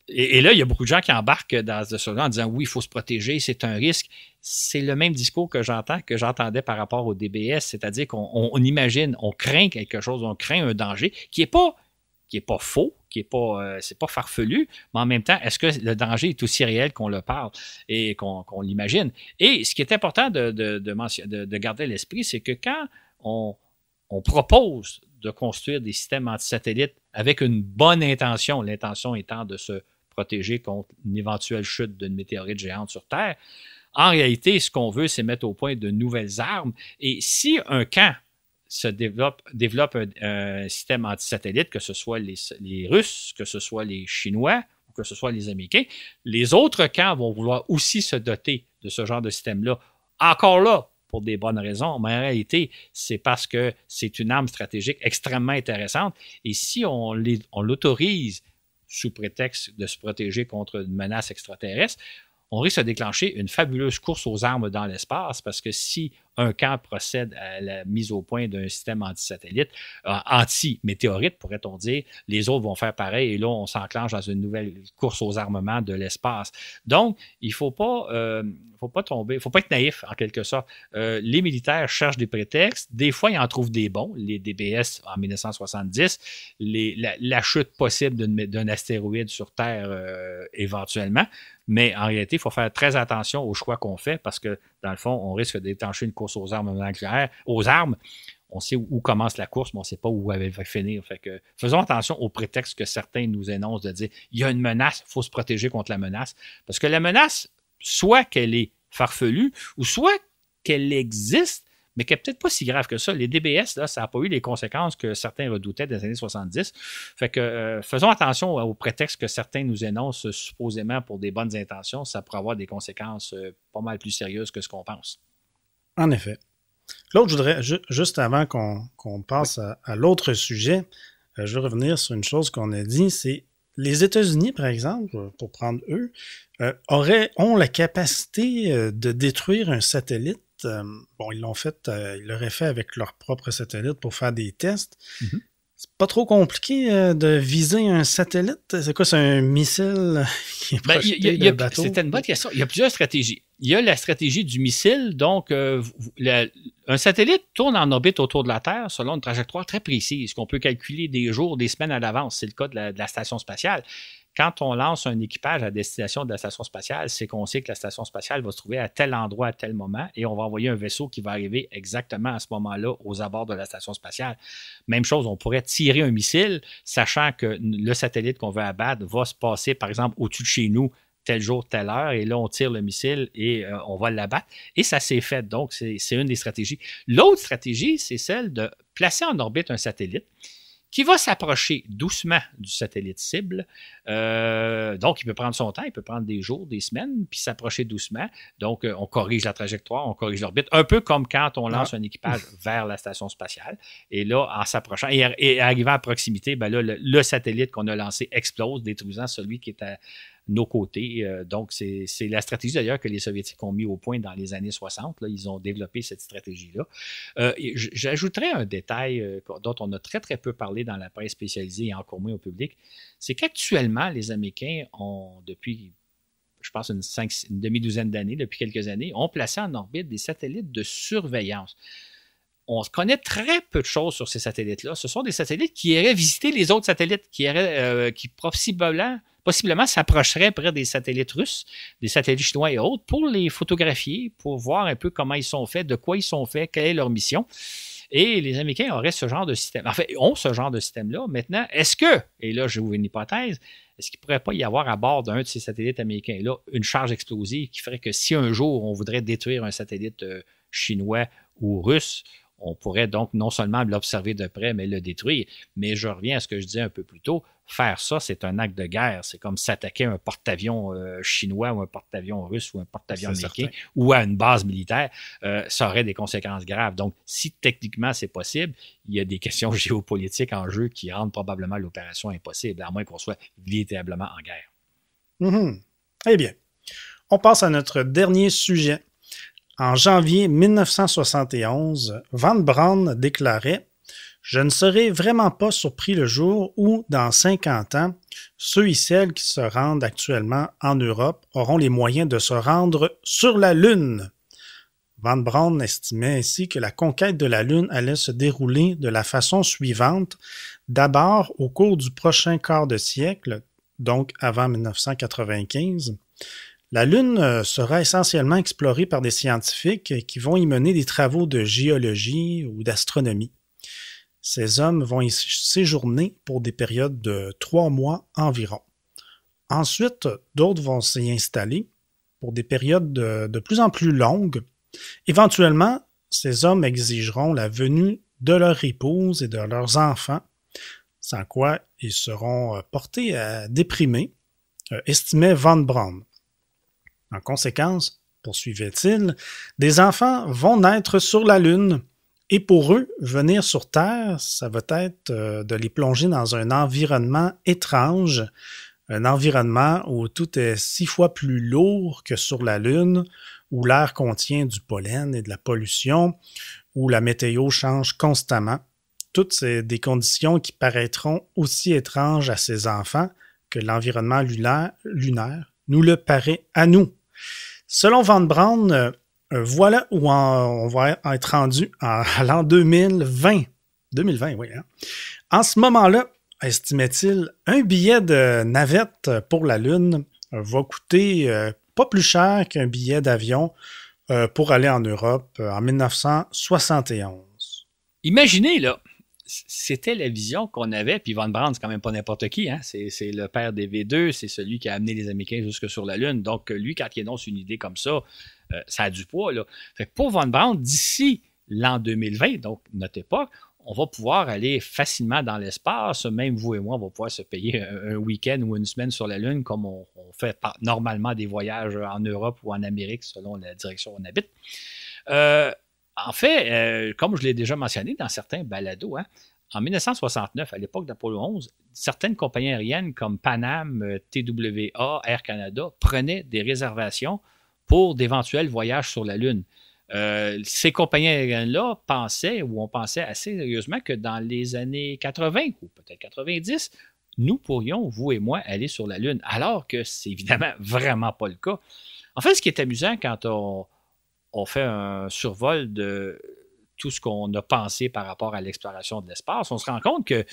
Et là, il y a beaucoup de gens qui embarquent dans ce genre en disant oui, il faut se protéger, c'est un risque. C'est le même discours que j'entendais par rapport au DBS, c'est-à-dire qu'on imagine, on craint quelque chose, on craint un danger qui n'est pas faux, c'est pas farfelu, mais en même temps, est-ce que le danger est aussi réel qu'on le parle et qu'on l'imagine? Et ce qui est important de garder à l'esprit, c'est que quand on propose de construire des systèmes anti-satellites avec une bonne intention, l'intention étant de se protéger contre une éventuelle chute d'une météorite géante sur Terre. En réalité, ce qu'on veut, c'est mettre au point de nouvelles armes. Et si un camp se développe un système anti-satellite, que ce soit les Russes, que ce soit les Chinois ou que ce soit les Américains, les autres camps vont vouloir aussi se doter de ce genre de système-là. Encore là, pour des bonnes raisons, mais en réalité, c'est parce que c'est une arme stratégique extrêmement intéressante. Et si on l'autorise sous prétexte de se protéger contre une menace extraterrestre, on risque de déclencher une fabuleuse course aux armes dans l'espace parce que si un camp procède à la mise au point d'un système anti-satellite, anti-météorite, pourrait-on dire, les autres vont faire pareil et là, on s'enclenche dans une nouvelle course aux armements de l'espace. Donc, il ne faut pas tomber, il ne faut pas être naïf en quelque sorte. Les militaires cherchent des prétextes, des fois, ils en trouvent des bons, les DBS en 1970, la chute possible d'un astéroïde sur Terre éventuellement. Mais en réalité, il faut faire très attention aux choix qu'on fait parce que, dans le fond, on risque de déclencher une course aux armes nucléaires, aux armes. On sait où commence la course, mais on ne sait pas où elle va finir. Fait que faisons attention au prétexte que certains nous énoncent de dire il y a une menace, il faut se protéger contre la menace. Parce que la menace, soit qu'elle est farfelue, ou soit qu'elle existe, mais qu'elle n'est peut-être pas si grave que ça. Les DBS, là, ça n'a pas eu les conséquences que certains redoutaient des années 70. Fait que faisons attention au prétexte que certains nous énoncent supposément pour des bonnes intentions. Ça pourrait avoir des conséquences pas mal plus sérieuses que ce qu'on pense. En effet. Claude, je voudrais, juste avant qu'on passe à l'autre sujet, je veux revenir sur une chose qu'on a dit, c'est les États-Unis, par exemple, pour prendre eux, ont la capacité de détruire un satellite. Bon, ils l'auraient fait avec leur propre satellite pour faire des tests. Mm-hmm. C'est pas trop compliqué de viser un satellite? C'est quoi, c'est un missile qui est projeté d'un bateau? C'était une bonne question. Il y a plusieurs stratégies. Il y a la stratégie du missile. Donc, un satellite tourne en orbite autour de la Terre selon une trajectoire très précise qu'on peut calculer des jours, des semaines à l'avance. C'est le cas de la station spatiale. Quand on lance un équipage à destination de la station spatiale, c'est qu'on sait que la station spatiale va se trouver à tel endroit à tel moment et on va envoyer un vaisseau qui va arriver exactement à ce moment-là aux abords de la station spatiale. Même chose, on pourrait tirer un missile, sachant que le satellite qu'on veut abattre va se passer, par exemple, au-dessus de chez nous, tel jour, telle heure, et là, on tire le missile et on va l'abattre. Et ça s'est fait, donc c'est une des stratégies. L'autre stratégie, c'est celle de placer en orbite un satellite qui va s'approcher doucement du satellite cible. Donc, il peut prendre son temps, il peut prendre des jours, des semaines, puis s'approcher doucement. Donc, on corrige la trajectoire, on corrige l'orbite, un peu comme quand on lance un équipage vers la station spatiale. Et là, en s'approchant et arrivant à proximité, ben là, le satellite qu'on a lancé explose, détruisant celui qui est à nos côtés. Donc, c'est la stratégie d'ailleurs que les Soviétiques ont mis au point dans les années 60. Là, ils ont développé cette stratégie-là. J'ajouterais un détail dont on a très, très peu parlé dans la presse spécialisée et encore moins au public. C'est qu'actuellement, les Américains ont, depuis, je pense, une demi-douzaine d'années, depuis quelques années, ont placé en orbite des satellites de surveillance. On connaît très peu de choses sur ces satellites-là. Ce sont des satellites qui iraient visiter les autres satellites, qui possiblement s'approcheraient près des satellites russes, des satellites chinois et autres, pour les photographier, pour voir un peu comment ils sont faits, de quoi ils sont faits, quelle est leur mission. Et les Américains auraient ce genre de système. En fait, ont ce genre de système-là. Maintenant, est-ce que, et là, je vous une hypothèse, est-ce qu'il ne pourrait pas y avoir à bord d'un de ces satellites américains-là une charge explosive qui ferait que si un jour on voudrait détruire un satellite chinois ou russe, on pourrait donc non seulement l'observer de près, mais le détruire. Mais je reviens à ce que je disais un peu plus tôt. Faire ça, c'est un acte de guerre. C'est comme s'attaquer à un porte-avions chinois ou un porte-avions russe ou un porte-avions américain ou à une base militaire. Ça aurait des conséquences graves. Donc, si techniquement c'est possible, il y a des questions géopolitiques en jeu qui rendent probablement l'opération impossible, à moins qu'on soit véritablement en guerre. Mm-hmm. Eh bien, on passe à notre dernier sujet. En janvier 1971, Van Braun déclarait « Je ne serai vraiment pas surpris le jour où, dans 50 ans, ceux et celles qui se rendent actuellement en Europe auront les moyens de se rendre sur la Lune. » Van Braun estimait ainsi que la conquête de la Lune allait se dérouler de la façon suivante. D'abord, au cours du prochain quart de siècle, donc avant 1995, la Lune sera essentiellement explorée par des scientifiques qui vont y mener des travaux de géologie ou d'astronomie. Ces hommes vont y séjourner pour des périodes de 3 mois environ. Ensuite, d'autres vont s'y installer pour des périodes de plus en plus longues. Éventuellement, ces hommes exigeront la venue de leur épouse et de leurs enfants, sans quoi ils seront portés à déprimer, estimait Von Braun. En conséquence, poursuivait-il, des enfants vont naître sur la Lune, et pour eux, venir sur Terre, ça va être de les plonger dans un environnement étrange, un environnement où tout est 6 fois plus lourd que sur la Lune, où l'air contient du pollen et de la pollution, où la météo change constamment. Toutes ces des conditions qui paraîtront aussi étranges à ces enfants que l'environnement lunaire nous le paraît à nous. Selon Von Braun, voilà où on va être rendu à l'an 2020. 2020, oui. Hein? En ce moment-là, estimait-il, un billet de navette pour la Lune va coûter pas plus cher qu'un billet d'avion pour aller en Europe en 1971. Imaginez, là, c'était la vision qu'on avait, puis Von Braun, c'est quand même pas n'importe qui, hein? C'est le père des V2, c'est celui qui a amené les Américains jusque sur la Lune. Donc, lui, quand il énonce une idée comme ça a du poids, là. Fait que pour Von Braun, d'ici l'an 2020, donc notre époque, on va pouvoir aller facilement dans l'espace. Même vous et moi, on va pouvoir se payer un week-end ou une semaine sur la Lune, comme on fait normalement des voyages en Europe ou en Amérique, selon la direction où on habite. En fait, comme je l'ai déjà mentionné dans certains balados, hein, en 1969, à l'époque d'Apollo 11, certaines compagnies aériennes comme Pan Am, TWA, Air Canada prenaient des réservations pour d'éventuels voyages sur la Lune. Ces compagnies aériennes-là on pensait assez sérieusement que dans les années 80 ou peut-être 90, nous pourrions, vous et moi, aller sur la Lune, alors que c'est évidemment vraiment pas le cas. En fait, ce qui est amusant quand on fait un survol de tout ce qu'on a pensé par rapport à l'exploration de l'espace, on se rend compte que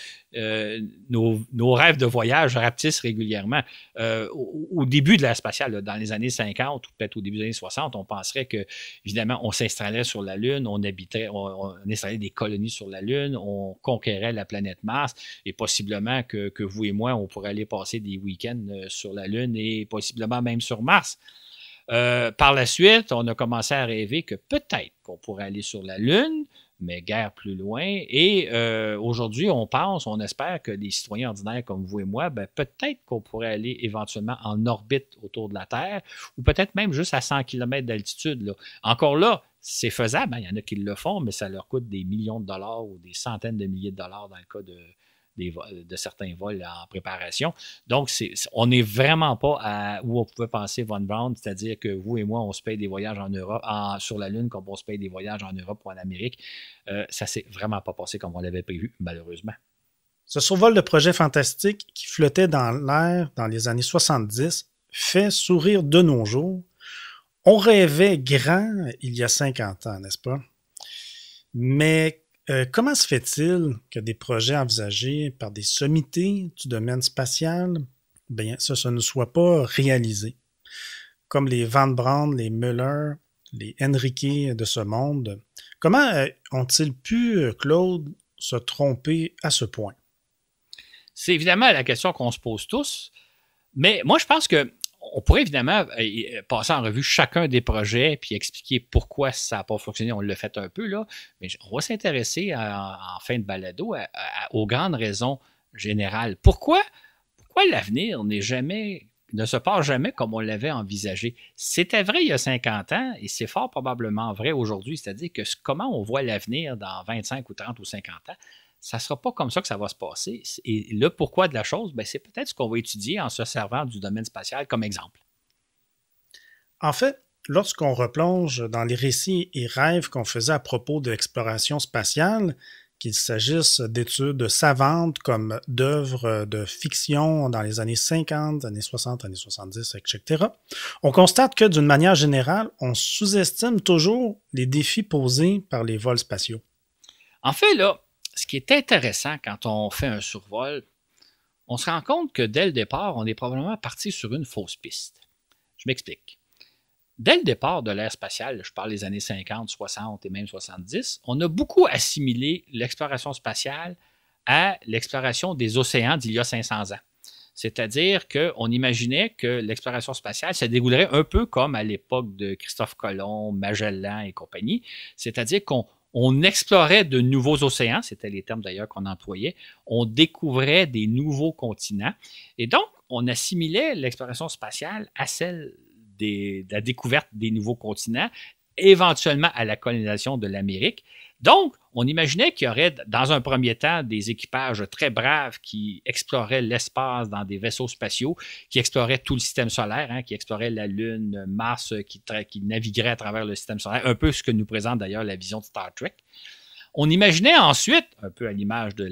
nos rêves de voyage rapetissent régulièrement. Au début de l'ère spatiale, là, dans les années 50 ou peut-être au début des années 60, on penserait que, évidemment, on s'installerait sur la Lune, on installait des colonies sur la Lune, on conquérait la planète Mars, et possiblement que vous et moi, on pourrait aller passer des week-ends sur la Lune et possiblement même sur Mars. Par la suite, on a commencé à rêver que peut-être qu'on pourrait aller sur la Lune, mais guère plus loin. Et aujourd'hui, on espère que les citoyens ordinaires comme vous et moi, peut-être qu'on pourrait aller éventuellement en orbite autour de la Terre, ou peut-être même juste à 100 km d'altitude. Là. Encore là, c'est faisable, hein, il y en a qui le font, mais ça leur coûte des millions de dollars ou des centaines de milliers de dollars dans le cas de certains vols en préparation. Donc, on n'est vraiment pas où on pouvait penser Von Braun, c'est-à-dire que vous et moi, on se paye des voyages en Europe, sur la Lune, comme on se paye des voyages en Europe ou en Amérique. Ça ne s'est vraiment pas passé comme on l'avait prévu, malheureusement. Ce survol de projet fantastique qui flottait dans l'air dans les années 70 fait sourire de nos jours. On rêvait grand il y a 50 ans, n'est-ce pas? Mais comment se fait-il que des projets envisagés par des sommités du domaine spatial, ça ne soit pas réalisé? Comme les Von Braun, les Muller, les Enrique de ce monde. Comment ont-ils pu, Claude, se tromper à ce point? C'est évidemment la question qu'on se pose tous, mais moi je pense que on pourrait évidemment passer en revue chacun des projets puis expliquer pourquoi ça n'a pas fonctionné. On l'a fait un peu, là, mais on va s'intéresser en fin de balado aux grandes raisons générales. Pourquoi l'avenir ne se passe jamais comme on l'avait envisagé? C'était vrai il y a 50 ans et c'est fort probablement vrai aujourd'hui. C'est-à-dire que comment on voit l'avenir dans 25 ou 30 ou 50 ans, ça ne sera pas comme ça que ça va se passer. Et le pourquoi de la chose, c'est peut-être ce qu'on va étudier en se servant du domaine spatial comme exemple. En fait, lorsqu'on replonge dans les récits et rêves qu'on faisait à propos de l'exploration spatiale, qu'il s'agisse d'études savantes comme d'œuvres de fiction dans les années 50, années 60, années 70, etc., on constate que d'une manière générale, on sous-estime toujours les défis posés par les vols spatiaux. En fait, là, ce qui est intéressant quand on fait un survol, on se rend compte que dès le départ, on est probablement parti sur une fausse piste. Je m'explique. Dès le départ de l'ère spatiale, je parle des années 50, 60 et même 70, on a beaucoup assimilé l'exploration spatiale à l'exploration des océans d'il y a 500 ans. C'est-à-dire qu'on imaginait que l'exploration spatiale se déroulerait un peu comme à l'époque de Christophe Colomb, Magellan et compagnie, c'est-à-dire qu'on explorait de nouveaux océans, c'était les termes d'ailleurs qu'on employait, on découvrait des nouveaux continents, et donc on assimilait l'exploration spatiale à celle de la découverte des nouveaux continents, éventuellement à la colonisation de l'Amérique. Donc, on imaginait qu'il y aurait, dans un premier temps, des équipages très braves qui exploraient l'espace dans des vaisseaux spatiaux, qui exploraient tout le système solaire, qui exploraient la Lune, Mars, qui navigueraient à travers le système solaire, un peu ce que nous présente d'ailleurs la vision de Star Trek. On imaginait ensuite, un peu à l'image de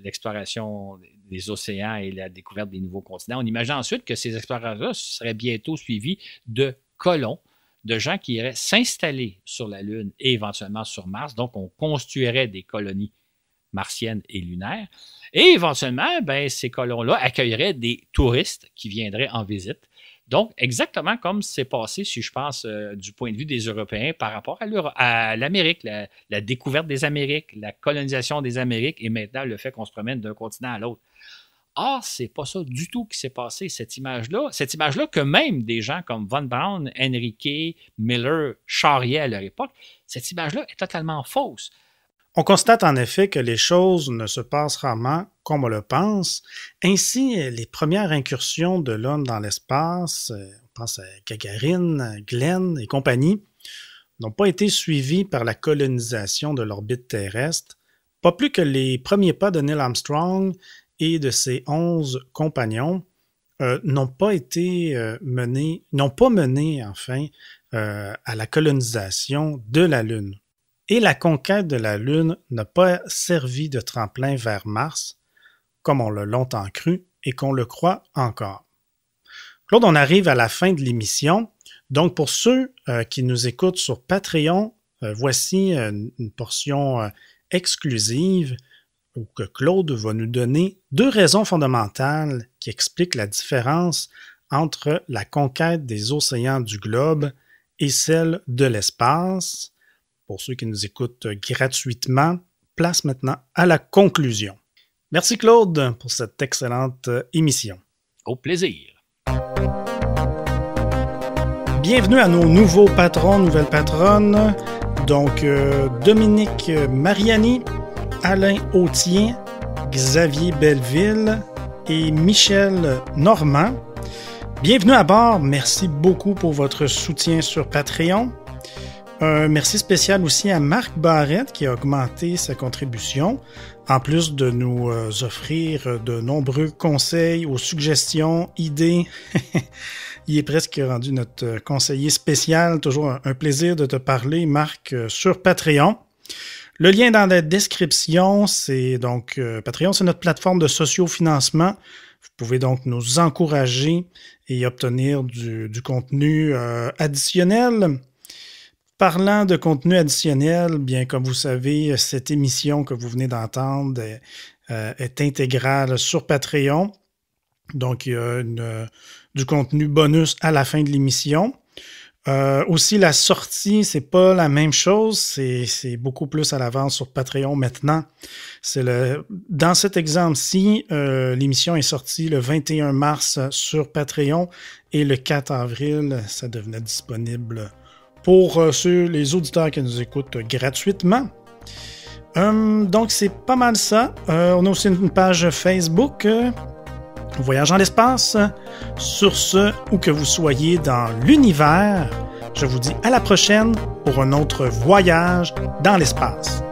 l'exploration des océans et la découverte des nouveaux continents, on imaginait ensuite que ces explorateurs-là seraient bientôt suivis de colons, de gens qui iraient s'installer sur la Lune et éventuellement sur Mars. Donc, on construirait des colonies martiennes et lunaires. Et éventuellement, ces colons-là accueilleraient des touristes qui viendraient en visite. Donc, exactement comme c'est passé, si je pense, du point de vue des Européens par rapport à l'Amérique, la découverte des Amériques, la colonisation des Amériques et maintenant le fait qu'on se promène d'un continent à l'autre. Or, c'est pas ça du tout qui s'est passé, cette image-là que même des gens comme Von Braun, Enrique, Miller charriaient à leur époque, cette image-là est totalement fausse. On constate en effet que les choses ne se passent rarement comme on le pense. Ainsi, les premières incursions de l'homme dans l'espace, on pense à Gagarine, Glenn et compagnie, n'ont pas été suivies par la colonisation de l'orbite terrestre, pas plus que les premiers pas de Neil Armstrong et de ses 11 compagnons n'ont pas mené à la colonisation de la Lune. Et la conquête de la Lune n'a pas servi de tremplin vers Mars, comme on l'a longtemps cru et qu'on le croit encore. Claude, on arrive à la fin de l'émission. Donc, pour ceux qui nous écoutent sur Patreon, voici une portion exclusive où que Claude va nous donner 2 raisons fondamentales qui expliquent la différence entre la conquête des océans du globe et celle de l'espace. Pour ceux qui nous écoutent gratuitement, place maintenant à la conclusion. Merci Claude pour cette excellente émission. Au plaisir. Bienvenue à nos nouveaux patrons, nouvelles patronnes. Donc, Dominique Mariani, Alain Authier, Xavier Belleville et Michel Normand. Bienvenue à bord. Merci beaucoup pour votre soutien sur Patreon. Un merci spécial aussi à Marc Barrette qui a augmenté sa contribution, en plus de nous offrir de nombreux conseils ou suggestions, idées. Il est presque rendu notre conseiller spécial. Toujours un plaisir de te parler, Marc, sur Patreon. Le lien dans la description, c'est donc Patreon, c'est notre plateforme de sociofinancement. Vous pouvez donc nous encourager et obtenir du contenu additionnel. Parlant de contenu additionnel, bien comme vous savez, cette émission que vous venez d'entendre est intégrale sur Patreon. Donc, il y a du contenu bonus à la fin de l'émission. Aussi, la sortie, c'est pas la même chose. C'est beaucoup plus à l'avance sur Patreon maintenant. Dans cet exemple-ci, l'émission est sortie le 21 mars sur Patreon et le 4 avril, ça devenait disponible pour les auditeurs qui nous écoutent gratuitement. Donc, c'est pas mal ça. On a aussi une page Facebook, Voyage dans l'espace. Sur ce, où que vous soyez dans l'univers, je vous dis à la prochaine pour un autre voyage dans l'espace.